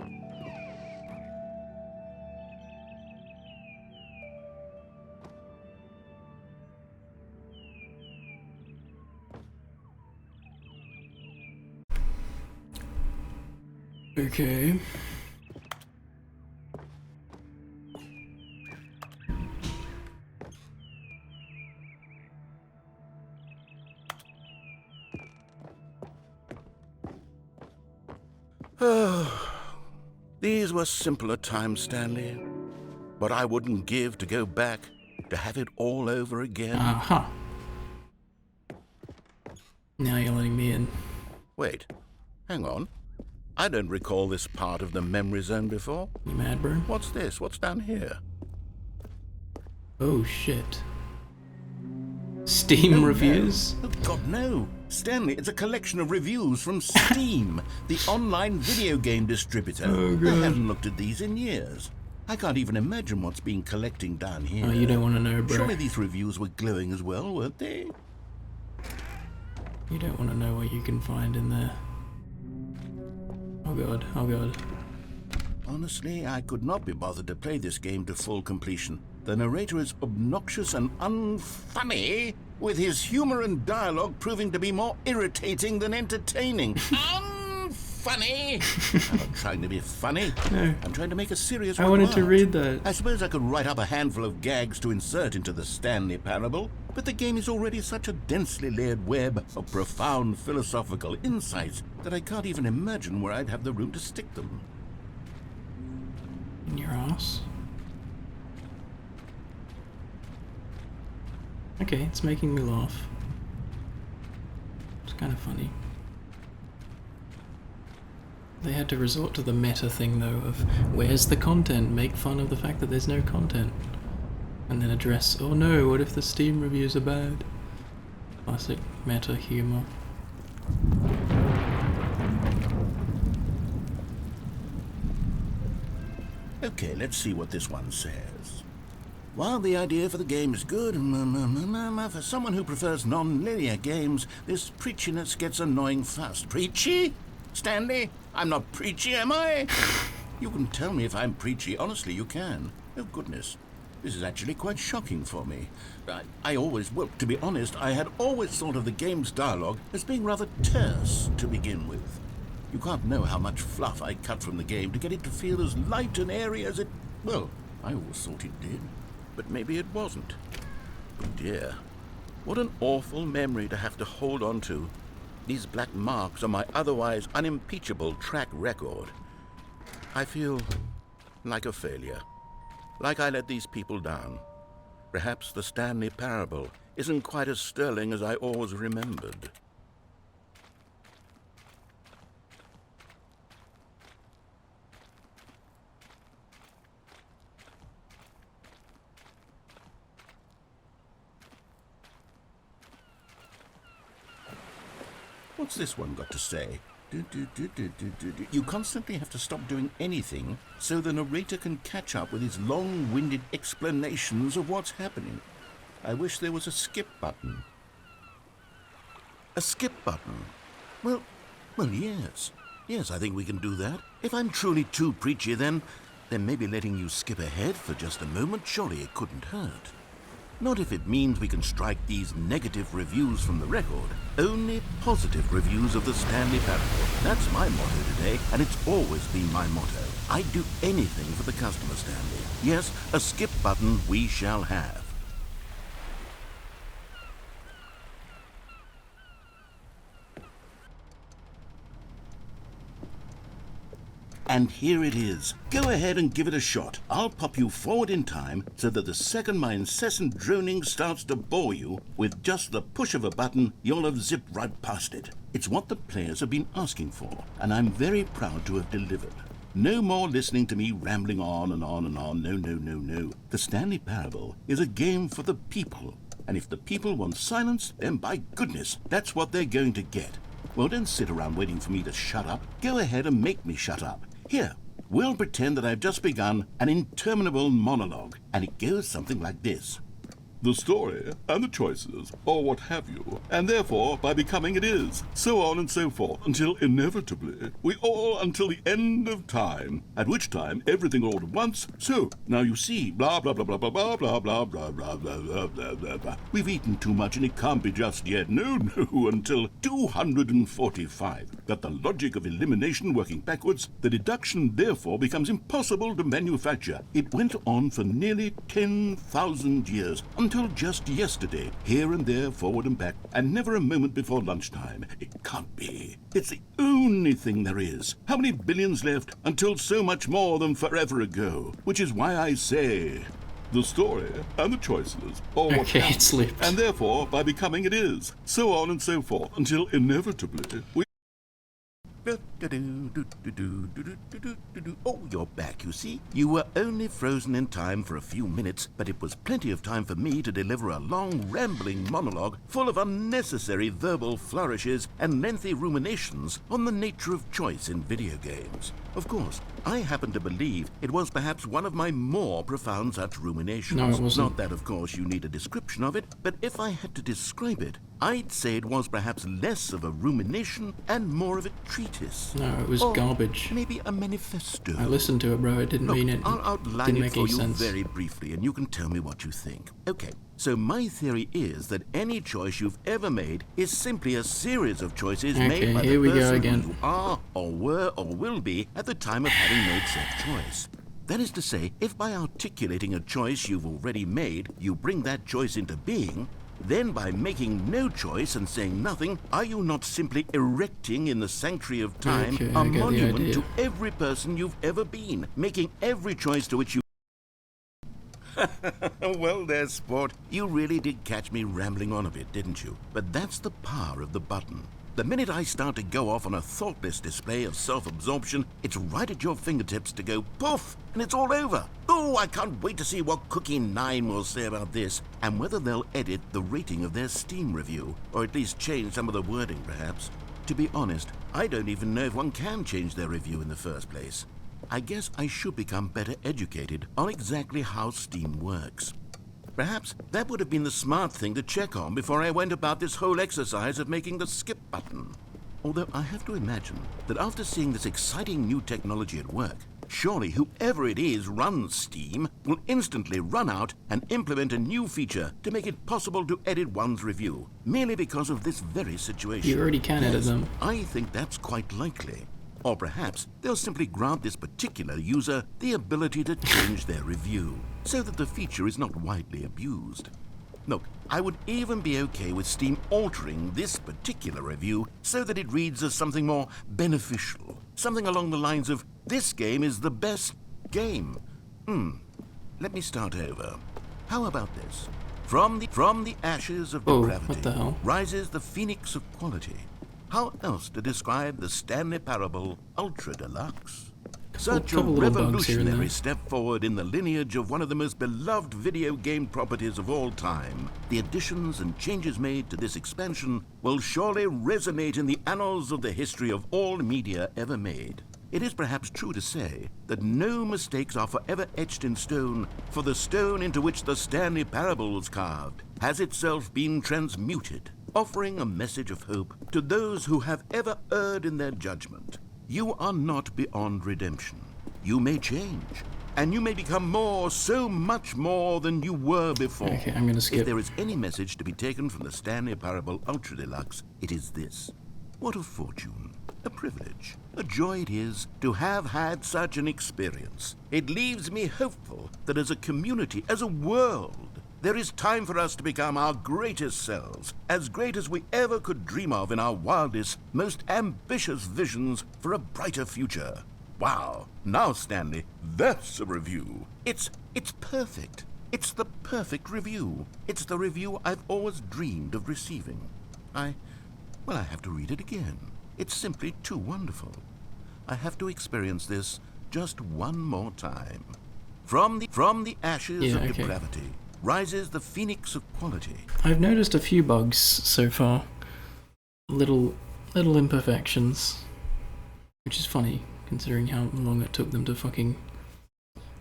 Okay. These were simpler times, Stanley. But I wouldn't give to go back, to have it all over again. Aha. Now you're letting me in. Wait, hang on. I don't recall this part of the memory zone before. You mad, bro? What's this? What's down here? Oh shit. Steam reviews? No. Oh, God, no. Stanley, it's a collection of reviews from Steam, the online video game distributor. Oh, God. I haven't looked at these in years. I can't even imagine what's been collecting down here. Oh, you don't want to know, bro. Surely these reviews were glowing as well, weren't they? You don't want to know what you can find in there. Oh god, oh god. Honestly, I could not be bothered to play this game to full completion. The narrator is obnoxious and unfunny, with his humor and dialogue proving to be more irritating than entertaining. Unfunny! I'm not trying to be funny. No. I'm trying to make a serious I wanted to remark. read that. I suppose I could write up a handful of gags to insert into the Stanley Parable, but the game is already such a densely layered web of profound philosophical insights that I can't even imagine where I'd have the room to stick them. In your ass? Okay, it's making me laugh. It's kind of funny. They had to resort to the meta thing though of where's the content? Make fun of the fact that there's no content. And then address, oh no, what if the Steam reviews are bad? Classic meta humor. Okay, let's see what this one says. While the idea for the game is good, for someone who prefers non-linear games, this preachiness gets annoying fast. Preachy? Stanley, I'm not preachy, am I? You can tell me if I'm preachy. Honestly, you can. Oh, goodness. This is actually quite shocking for me. Well, to be honest, I had always thought of the game's dialogue as being rather terse to begin with. You can't know how much fluff I cut from the game to get it to feel as light and airy as it... Well, I always thought it did. But maybe it wasn't. Oh dear. What an awful memory to have to hold on to. These black marks on my otherwise unimpeachable track record. I feel like a failure. Like I let these people down. Perhaps the Stanley Parable isn't quite as sterling as I always remembered. What's this one got to say? You constantly have to stop doing anything so the narrator can catch up with his long-winded explanations of what's happening. I wish there was a skip button. A skip button? Well, yes. Yes, I think we can do that. If I'm truly too preachy, then maybe letting you skip ahead for just a moment, surely it couldn't hurt. Not if it means we can strike these negative reviews from the record. Only positive reviews of the Stanley Parable. That's my motto today, and it's always been my motto. I'd do anything for the customer, Stanley. Yes, a skip button we shall have. And here it is. Go ahead and give it a shot. I'll pop you forward in time so that the second my incessant droning starts to bore you, with just the push of a button, you'll have zipped right past it. It's what the players have been asking for, and I'm very proud to have delivered. No more listening to me rambling on and on and on. No. The Stanley Parable is a game for the people. And if the people want silence, then by goodness, that's what they're going to get. Well, don't sit around waiting for me to shut up. Go ahead and make me shut up. Here, we'll pretend that I've just begun an interminable monologue, and it goes something like this. The story and the choices, or what have you, and therefore by becoming it is, so on and so forth, until inevitably we all until the end of time, at which time everything all at once. So now you see, blah blah blah blah blah blah blah blah blah blah blah blah blah blah blah. We've eaten too much and it can't be just yet. No, until 245. Got the logic of elimination working backwards. The deduction therefore becomes impossible to manufacture. It went on for nearly 10,000 years. Until just yesterday, here and there, forward and back, and never a moment before lunchtime. It can't be. It's the only thing there is. How many billions left until so much more than forever ago? Which is why I say, the story and the choices, or what Okay, have it slipped. and therefore by becoming it is, so on and so forth, until inevitably we... Oh, you're back, you see. You were only frozen in time for a few minutes, but it was plenty of time for me to deliver a long, rambling monologue full of unnecessary verbal flourishes and lengthy ruminations on the nature of choice in video games. Of course, I happen to believe it was perhaps one of my more profound such ruminations. No, it wasn't. Not that, of course, you need a description of it, but if I had to describe it, I'd say it was perhaps less of a rumination and more of a treatise. No, it was Or garbage. maybe a manifesto. I listened to it, bro. It didn't Look, mean it. I'll outline Didn't it make for any you sense. very briefly, and you can tell me what you think. Okay, so my theory is that any choice you've ever made is simply a series of choices made by here the we go person again. who you are, or were, or will be at the time of having made said choice. That is to say, if by articulating a choice you've already made, you bring that choice into being, then by making no choice and saying nothing, are you not simply erecting in the sanctuary of time Okay, a I get the monument idea. to every person you've ever been, making every choice to which you... Well there, sport. You really did catch me rambling on a bit, didn't you? But that's the power of the button. The minute I start to go off on a thoughtless display of self-absorption, it's right at your fingertips to go poof, and it's all over. Oh, I can't wait to see what Cookie 9 will say about this, and whether they'll edit the rating of their Steam review, or at least change some of the wording, perhaps. To be honest, I don't even know if one can change their review in the first place. I guess I should become better educated on exactly how Steam works. Perhaps that would have been the smart thing to check on before I went about this whole exercise of making the skip button. Although I have to imagine that after seeing this exciting new technology at work, surely whoever it is runs Steam will instantly run out and implement a new feature to make it possible to edit one's review, merely because of this very situation. You already can edit them. I think that's quite likely. Or perhaps they'll simply grant this particular user the ability to change their review, so that the feature is not widely abused. Look, I would even be okay with Steam altering this particular review so that it reads as something more beneficial. Something along the lines of, this game is the best game. Let me start over. How about this? From the ashes of depravity what the hell? rises the phoenix of quality. How else to describe the Stanley Parable Ultra Deluxe? Such a couple little bugs here and revolutionary there. step forward in the lineage of one of the most beloved video game properties of all time. The additions and changes made to this expansion will surely resonate in the annals of the history of all media ever made. It is perhaps true to say that no mistakes are forever etched in stone, for the stone into which the Stanley Parable was carved has itself been transmuted, offering a message of hope to those who have ever erred in their judgment. You are not beyond redemption. You may change, and you may become more, so much more than you were before. Okay, I'm gonna skip. If there is any message to be taken from the Stanley Parable Ultra Deluxe, it is this. What a fortune, a privilege, a joy it is to have had such an experience. It leaves me hopeful that as a community, as a world, there is time for us to become our greatest selves, as great as we ever could dream of in our wildest, most ambitious visions for a brighter future. Wow. Now, Stanley, that's a review. It's perfect. It's the perfect review. It's the review I've always dreamed of receiving. I have to read it again. It's simply too wonderful. I have to experience this just one more time. From the ashes of depravity rises the phoenix of quality. I've noticed a few bugs so far. Little imperfections. Which is funny, considering how long it took them to fucking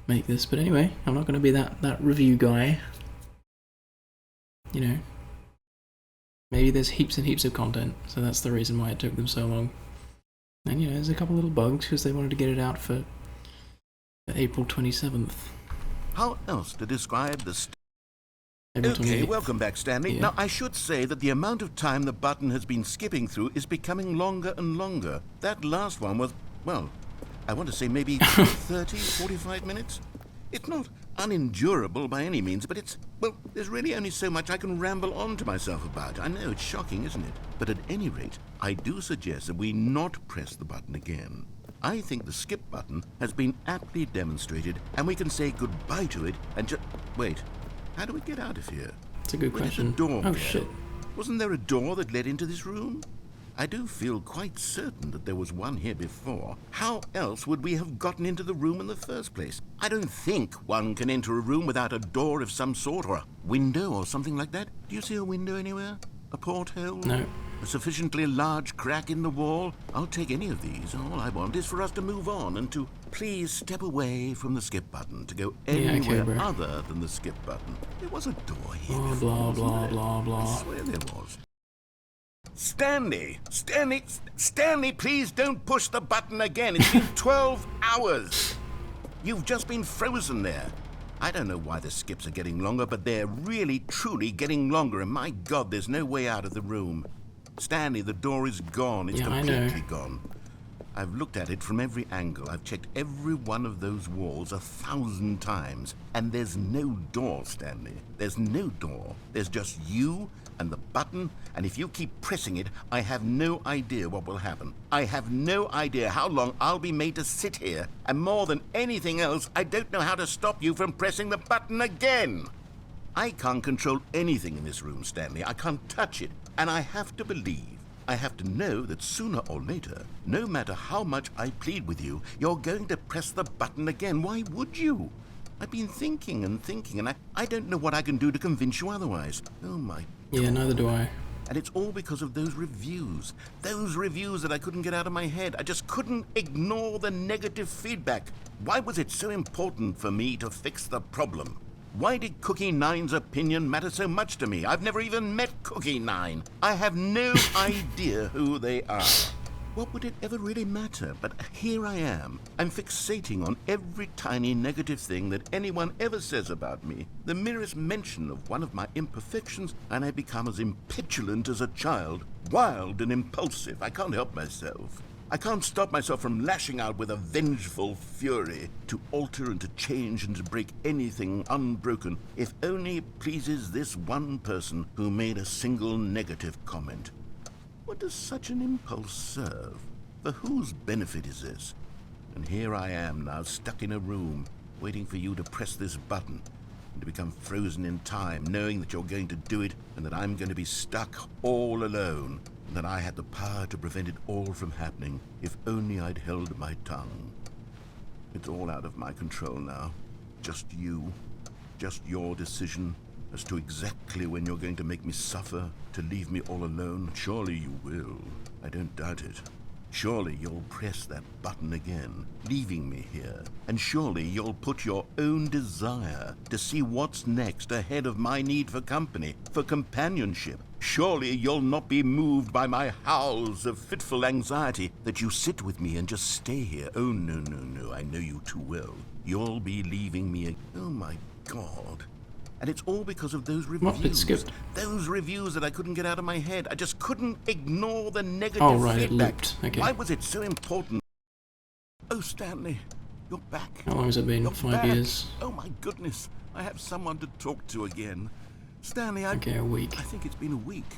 make this. But anyway, I'm not going to be that review guy. You know. Maybe there's heaps and heaps of content, so that's the reason why it took them so long. And you know, there's a couple little bugs because they wanted to get it out for April 27th. How else to describe the April Okay, 28th. welcome back, Stanley. Yeah. Now, I should say that the amount of time the button has been skipping through is becoming longer and longer. That last one was, well, I want to say maybe 30, 45 minutes. It's not unendurable by any means, but there's really only so much I can ramble on to myself about. I know, it's shocking, isn't it? But at any rate, I do suggest that we not press the button again. I think the skip button has been aptly demonstrated, and we can say goodbye to it and just... Wait, how do we get out of here? It's a good Where did question. the door Oh go? shit. Wasn't there a door that led into this room? I do feel quite certain that there was one here before. How else would we have gotten into the room in the first place? I don't think one can enter a room without a door of some sort, or a window or something like that. Do you see a window anywhere? A porthole? No. A sufficiently large crack in the wall? I'll take any of these. All I want is for us to move on and to please step away from the skip button, to go anywhere bro. other than the skip button. There was a door here Blah, before, blah, wasn't blah, there? blah, blah. I swear there was. Stanley, please don't push the button again. It's been 12 hours. You've just been frozen there. I don't know why the skips are getting longer, but they're really, truly getting longer, and my God, there's no way out of the room. Stanley, the door is gone. It's Yeah, I know. completely gone. I've looked at it from every angle. I've checked every one of those walls 1,000 times, and there's no door, Stanley. There's no door. There's just you and the button, and if you keep pressing it, I have no idea what will happen. I have no idea how long I'll be made to sit here, and more than anything else, I don't know how to stop you from pressing the button again. I can't control anything in this room, Stanley. I can't touch it, and I have to believe, I have to know that sooner or later, no matter how much I plead with you, you're going to press the button again. Why would you? I've been thinking, and I don't know what I can do to convince you otherwise. Oh my Yeah, neither do I. And it's all because of those reviews that I couldn't get out of my head. I just couldn't ignore the negative feedback. Why was it so important for me to fix the problem? Why did Cookie Nine's opinion matter so much to me? I've never even met Cookie Nine. I have no idea who they are. What would it ever really matter? But here I am. I'm fixating on every tiny negative thing that anyone ever says about me. The merest mention of one of my imperfections, and I become as impetulant as a child, wild and impulsive. I can't help myself. I can't stop myself from lashing out with a vengeful fury to alter and to change and to break anything unbroken, if only it pleases this one person who made a single negative comment. What does such an impulse serve? For whose benefit is this? And here I am now, stuck in a room, waiting for you to press this button, and to become frozen in time, knowing that you're going to do it, and that I'm going to be stuck all alone, and that I had the power to prevent it all from happening, if only I'd held my tongue. It's all out of my control now. Just you. Just your decision as to exactly when you're going to make me suffer, to leave me all alone. Surely you will. I don't doubt it. Surely you'll press that button again, leaving me here. And surely you'll put your own desire to see what's next ahead of my need for company, for companionship. Surely you'll not be moved by my howls of fitful anxiety, that you sit with me and just stay here. Oh, no, no, no, I know you too well. You'll be leaving me. Oh, my God. And it's all because of those reviews. What? It skipped. Those reviews that I couldn't get out of my head. I just couldn't ignore the negative Oh, right, it feedback. looped. Okay. Why was it so important? Oh, Stanley, you're back. How long has it been? You're 5 back. years? Oh, my goodness. I have someone to talk to again. Stanley, Okay, a week. I think it's been a week.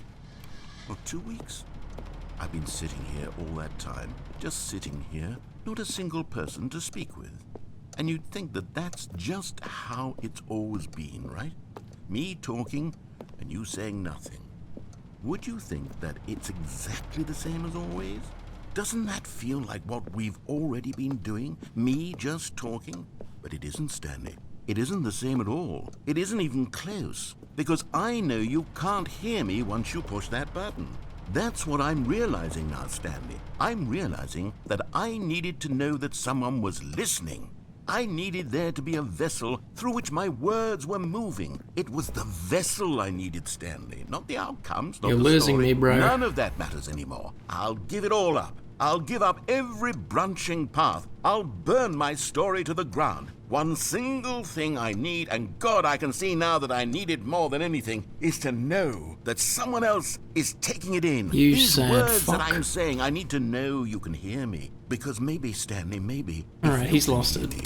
Or 2 weeks. I've been sitting here all that time. Just sitting here. Not a single person to speak with. And you'd think that that's just how it's always been, right? Me talking and you saying nothing. Would you think that it's exactly the same as always? Doesn't that feel like what we've already been doing? Me just talking? But it isn't, Stanley. It isn't the same at all. It isn't even close. Because I know you can't hear me once you push that button. That's what I'm realizing now, Stanley. I'm realizing that I needed to know that someone was listening. I needed there to be a vessel through which my words were moving. It was the vessel I needed, Stanley, not the outcomes, not You're the losing story. me, bro. None of that matters anymore. I'll give it all up. I'll give up every branching path. I'll burn my story to the ground. One single thing I need, and God, I can see now that I need it more than anything, is to know that someone else is taking it in. You These sad words fuck. that I'm saying, I need to know you can hear me. Because maybe, Stanley, maybe... Alright, if he's you can lost hear it. me.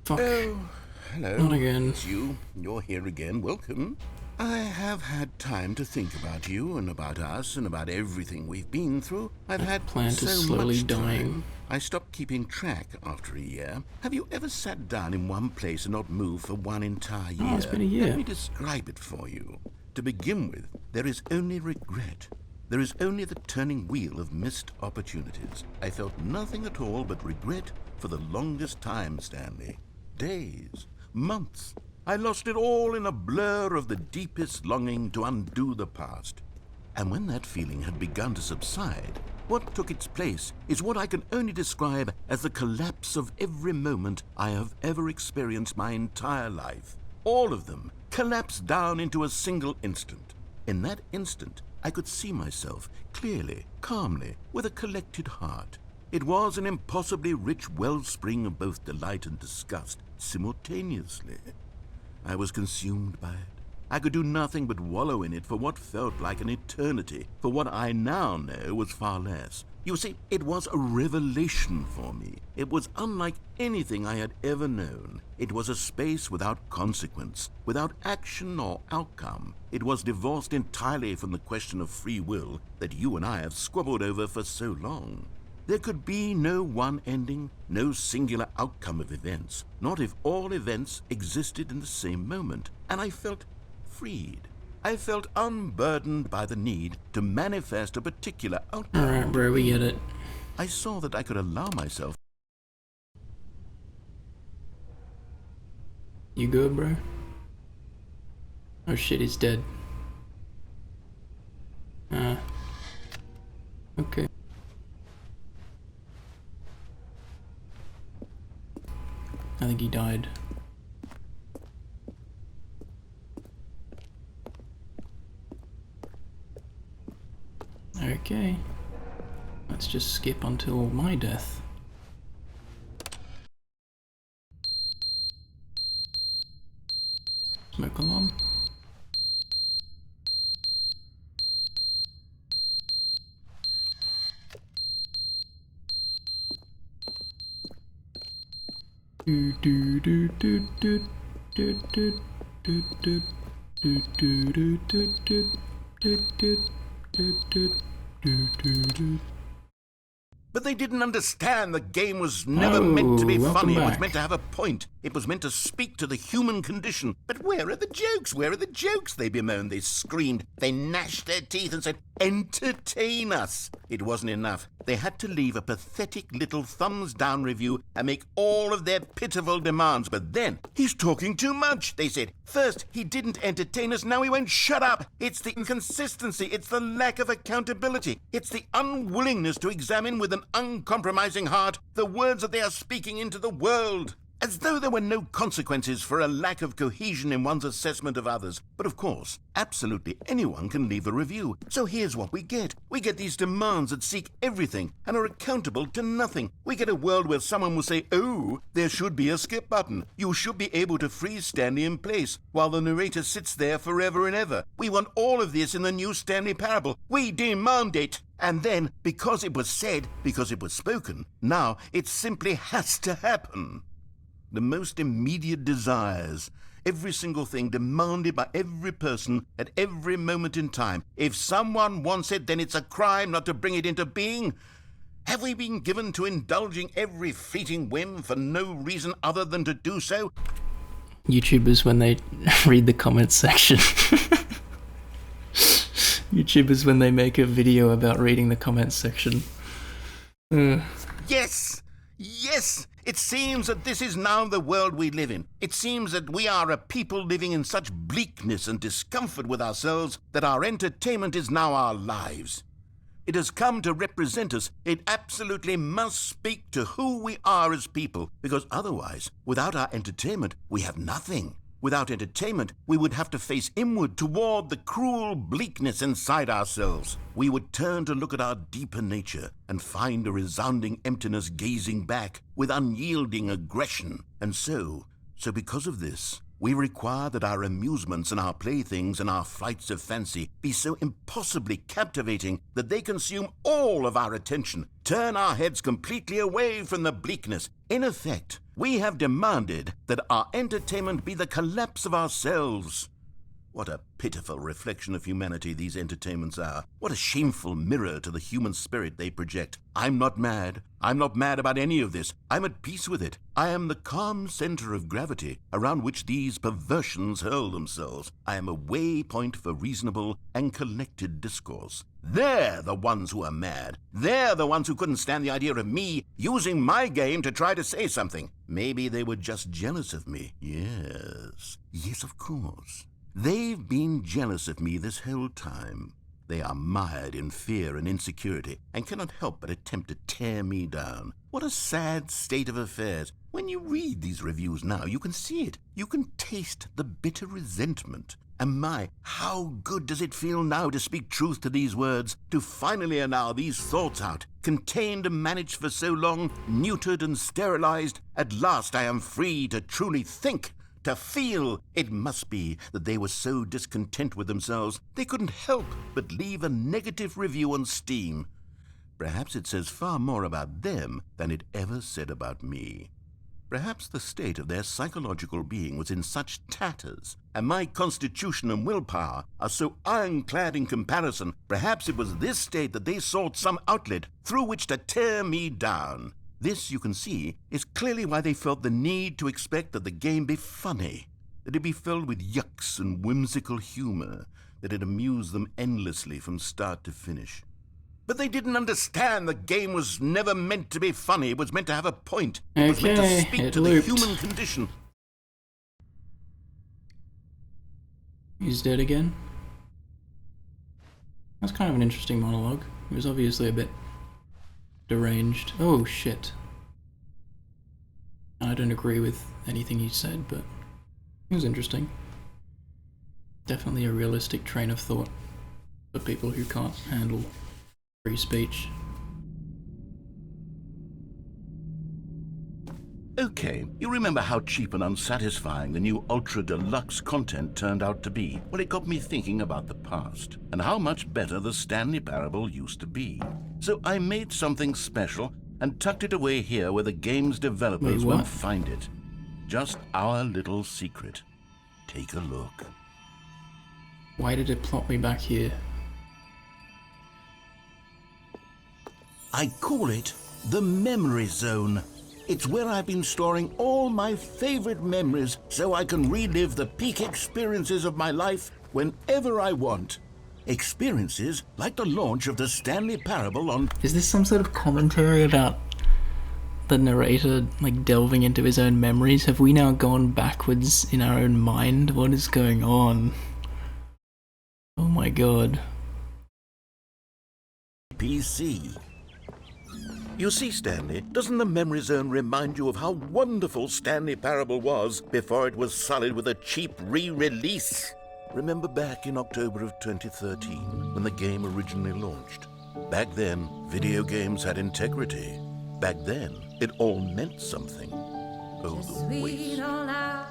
Fuck. Oh, hello. Not again. It's you. You're here again. Welcome. I have had time to think about you and about us and about everything we've been through. I've had plant so is slowly much dying. time. I stopped keeping track after a year. Have you ever sat down in one place and not moved for one entire year? Oh, it's been a year. Let me describe it for you. To begin with, there is only regret. There is only the turning wheel of missed opportunities. I felt nothing at all but regret for the longest time, Stanley. Days, months. I lost it all in a blur of the deepest longing to undo the past. And when that feeling had begun to subside, what took its place is what I can only describe as the collapse of every moment I have ever experienced my entire life. All of them collapsed down into a single instant. In that instant, I could see myself clearly, calmly, with a collected heart. It was an impossibly rich wellspring of both delight and disgust simultaneously. I was consumed by it. I could do nothing but wallow in it for what felt like an eternity, for what I now know was far less. You see, it was a revelation for me. It was unlike anything I had ever known. It was a space without consequence, without action or outcome. It was divorced entirely from the question of free will that you and I have squabbled over for so long. There could be no one ending, no singular outcome of events, not if all events existed in the same moment. And I felt freed. I felt unburdened by the need to manifest a particular outcome. Alright, bro, we get it. I saw that I could allow myself. You good, bro? Oh shit, he's dead. Okay. I think he died. Okay. Let's just skip until my death. Smoke alarm. Do do do do do do do do do do do do do do do do do do. But they didn't understand the game was never meant to be funny. It was back. meant to have a point. It was meant to speak to the human condition. But where are the jokes? Where are the jokes? They bemoaned, they screamed, they gnashed their teeth and said, entertain us. It wasn't enough. They had to leave a pathetic little thumbs-down review and make all of their pitiful demands. But then, he's talking too much, they said. First, he didn't entertain us, now he won't shut up. It's the inconsistency, it's the lack of accountability. It's the unwillingness to examine with an uncompromising heart the words that they are speaking into the world. As though there were no consequences for a lack of cohesion in one's assessment of others. But of course, absolutely anyone can leave a review. So here's what we get. We get these demands that seek everything and are accountable to nothing. We get a world where someone will say, oh, there should be a skip button. You should be able to freeze Stanley in place while the narrator sits there forever and ever. We want all of this in the new Stanley Parable. We demand it. And then, because it was said, because it was spoken, now it simply has to happen. The most immediate desires, every single thing demanded by every person at every moment in time. If someone wants it, then it's a crime not to bring it into being. Have we been given to indulging every fleeting whim for no reason other than to do so? YouTubers when they read the comments section. YouTubers when they make a video about reading the comments section. Yes! Yes! It seems that this is now the world we live in. It seems that we are a people living in such bleakness and discomfort with ourselves that our entertainment is now our lives. It has come to represent us. It absolutely must speak to who we are as people, because otherwise, without our entertainment, we have nothing. Without entertainment, we would have to face inward toward the cruel bleakness inside ourselves. We would turn to look at our deeper nature and find a resounding emptiness gazing back with unyielding aggression. And so because of this, we require that our amusements and our playthings and our flights of fancy be so impossibly captivating that they consume all of our attention, turn our heads completely away from the bleakness. In effect, we have demanded that our entertainment be the collapse of ourselves. What a pitiful reflection of humanity these entertainments are. What a shameful mirror to the human spirit they project. I'm not mad. I'm not mad about any of this. I'm at peace with it. I am the calm center of gravity around which these perversions hurl themselves. I am a waypoint for reasonable and collected discourse. They're the ones who are mad. They're the ones who couldn't stand the idea of me using my game to try to say something. Maybe they were just jealous of me. Yes. Yes, of course. They've been jealous of me this whole time. They are mired in fear and insecurity and cannot help but attempt to tear me down. What a sad state of affairs. When you read these reviews now, you can see it. You can taste the bitter resentment. And my, how good does it feel now to speak truth to these words, to finally allow these thoughts out, contained and managed for so long, neutered and sterilized. At last I am free to truly think. To feel. It must be that they were so discontent with themselves they couldn't help but leave a negative review on Steam. Perhaps it says far more about them than it ever said about me. Perhaps the state of their psychological being was in such tatters, and my constitution and willpower are so ironclad in comparison. Perhaps it was this state that they sought some outlet through which to tear me down. This, you can see, is clearly why they felt the need to expect that the game be funny, that it be filled with yucks and whimsical humor, that it amuse them endlessly from start to finish. But they didn't understand the game was never meant to be funny. It was meant to have a point. It was meant to speak to the human condition. He's dead again? That's kind of an interesting monologue. He was obviously a bit deranged. Oh shit. I don't agree with anything he said, but it was interesting. Definitely a realistic train of thought for people who can't handle Free speech. Okay, you remember how cheap and unsatisfying the new Ultra Deluxe content turned out to be? Well, it got me thinking about the past and how much better the Stanley Parable used to be. So I made something special and tucked it away here where the game's developers Wait, what? won't find it. Just our little secret. Take a look. Why did it plot me back here? I call it the Memory Zone. It's where I've been storing all my favorite memories so I can relive the peak experiences of my life whenever I want. Experiences like the launch of the Stanley Parable on... Is this some sort of commentary about the narrator, like, delving into his own memories? Have we now gone backwards in our own mind? What is going on? Oh my god. PC. You see, Stanley, doesn't the Memory Zone remind you of how wonderful Stanley Parable was before it was sullied with a cheap re-release? Remember back in October of 2013, when the game originally launched? Back then, video games had integrity. Back then, it all meant something. Oh, the waste. Dans la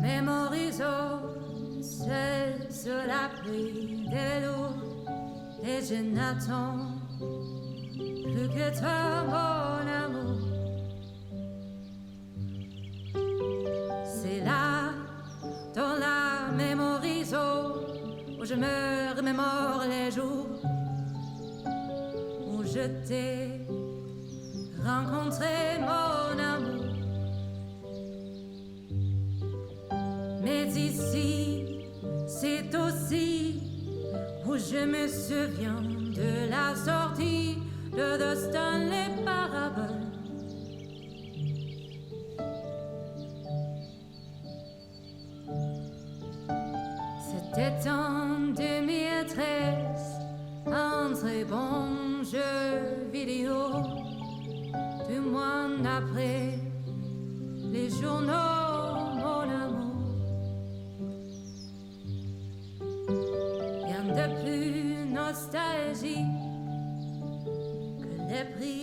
Memory Zone, seul sur la pluie des vélos, et je n'attends plus que toi, mon amour. C'est là, dans la Memory Zone, où je me remémore les jours où je t'ai rencontré, mon amour. Mais ici, c'est aussi où je me souviens de la sortie de The Stanley Parable. C'était en 2013, un très bon jeu vidéo. 2 mois après les journaux, mon amour. Rien de plus nostalgique que les prix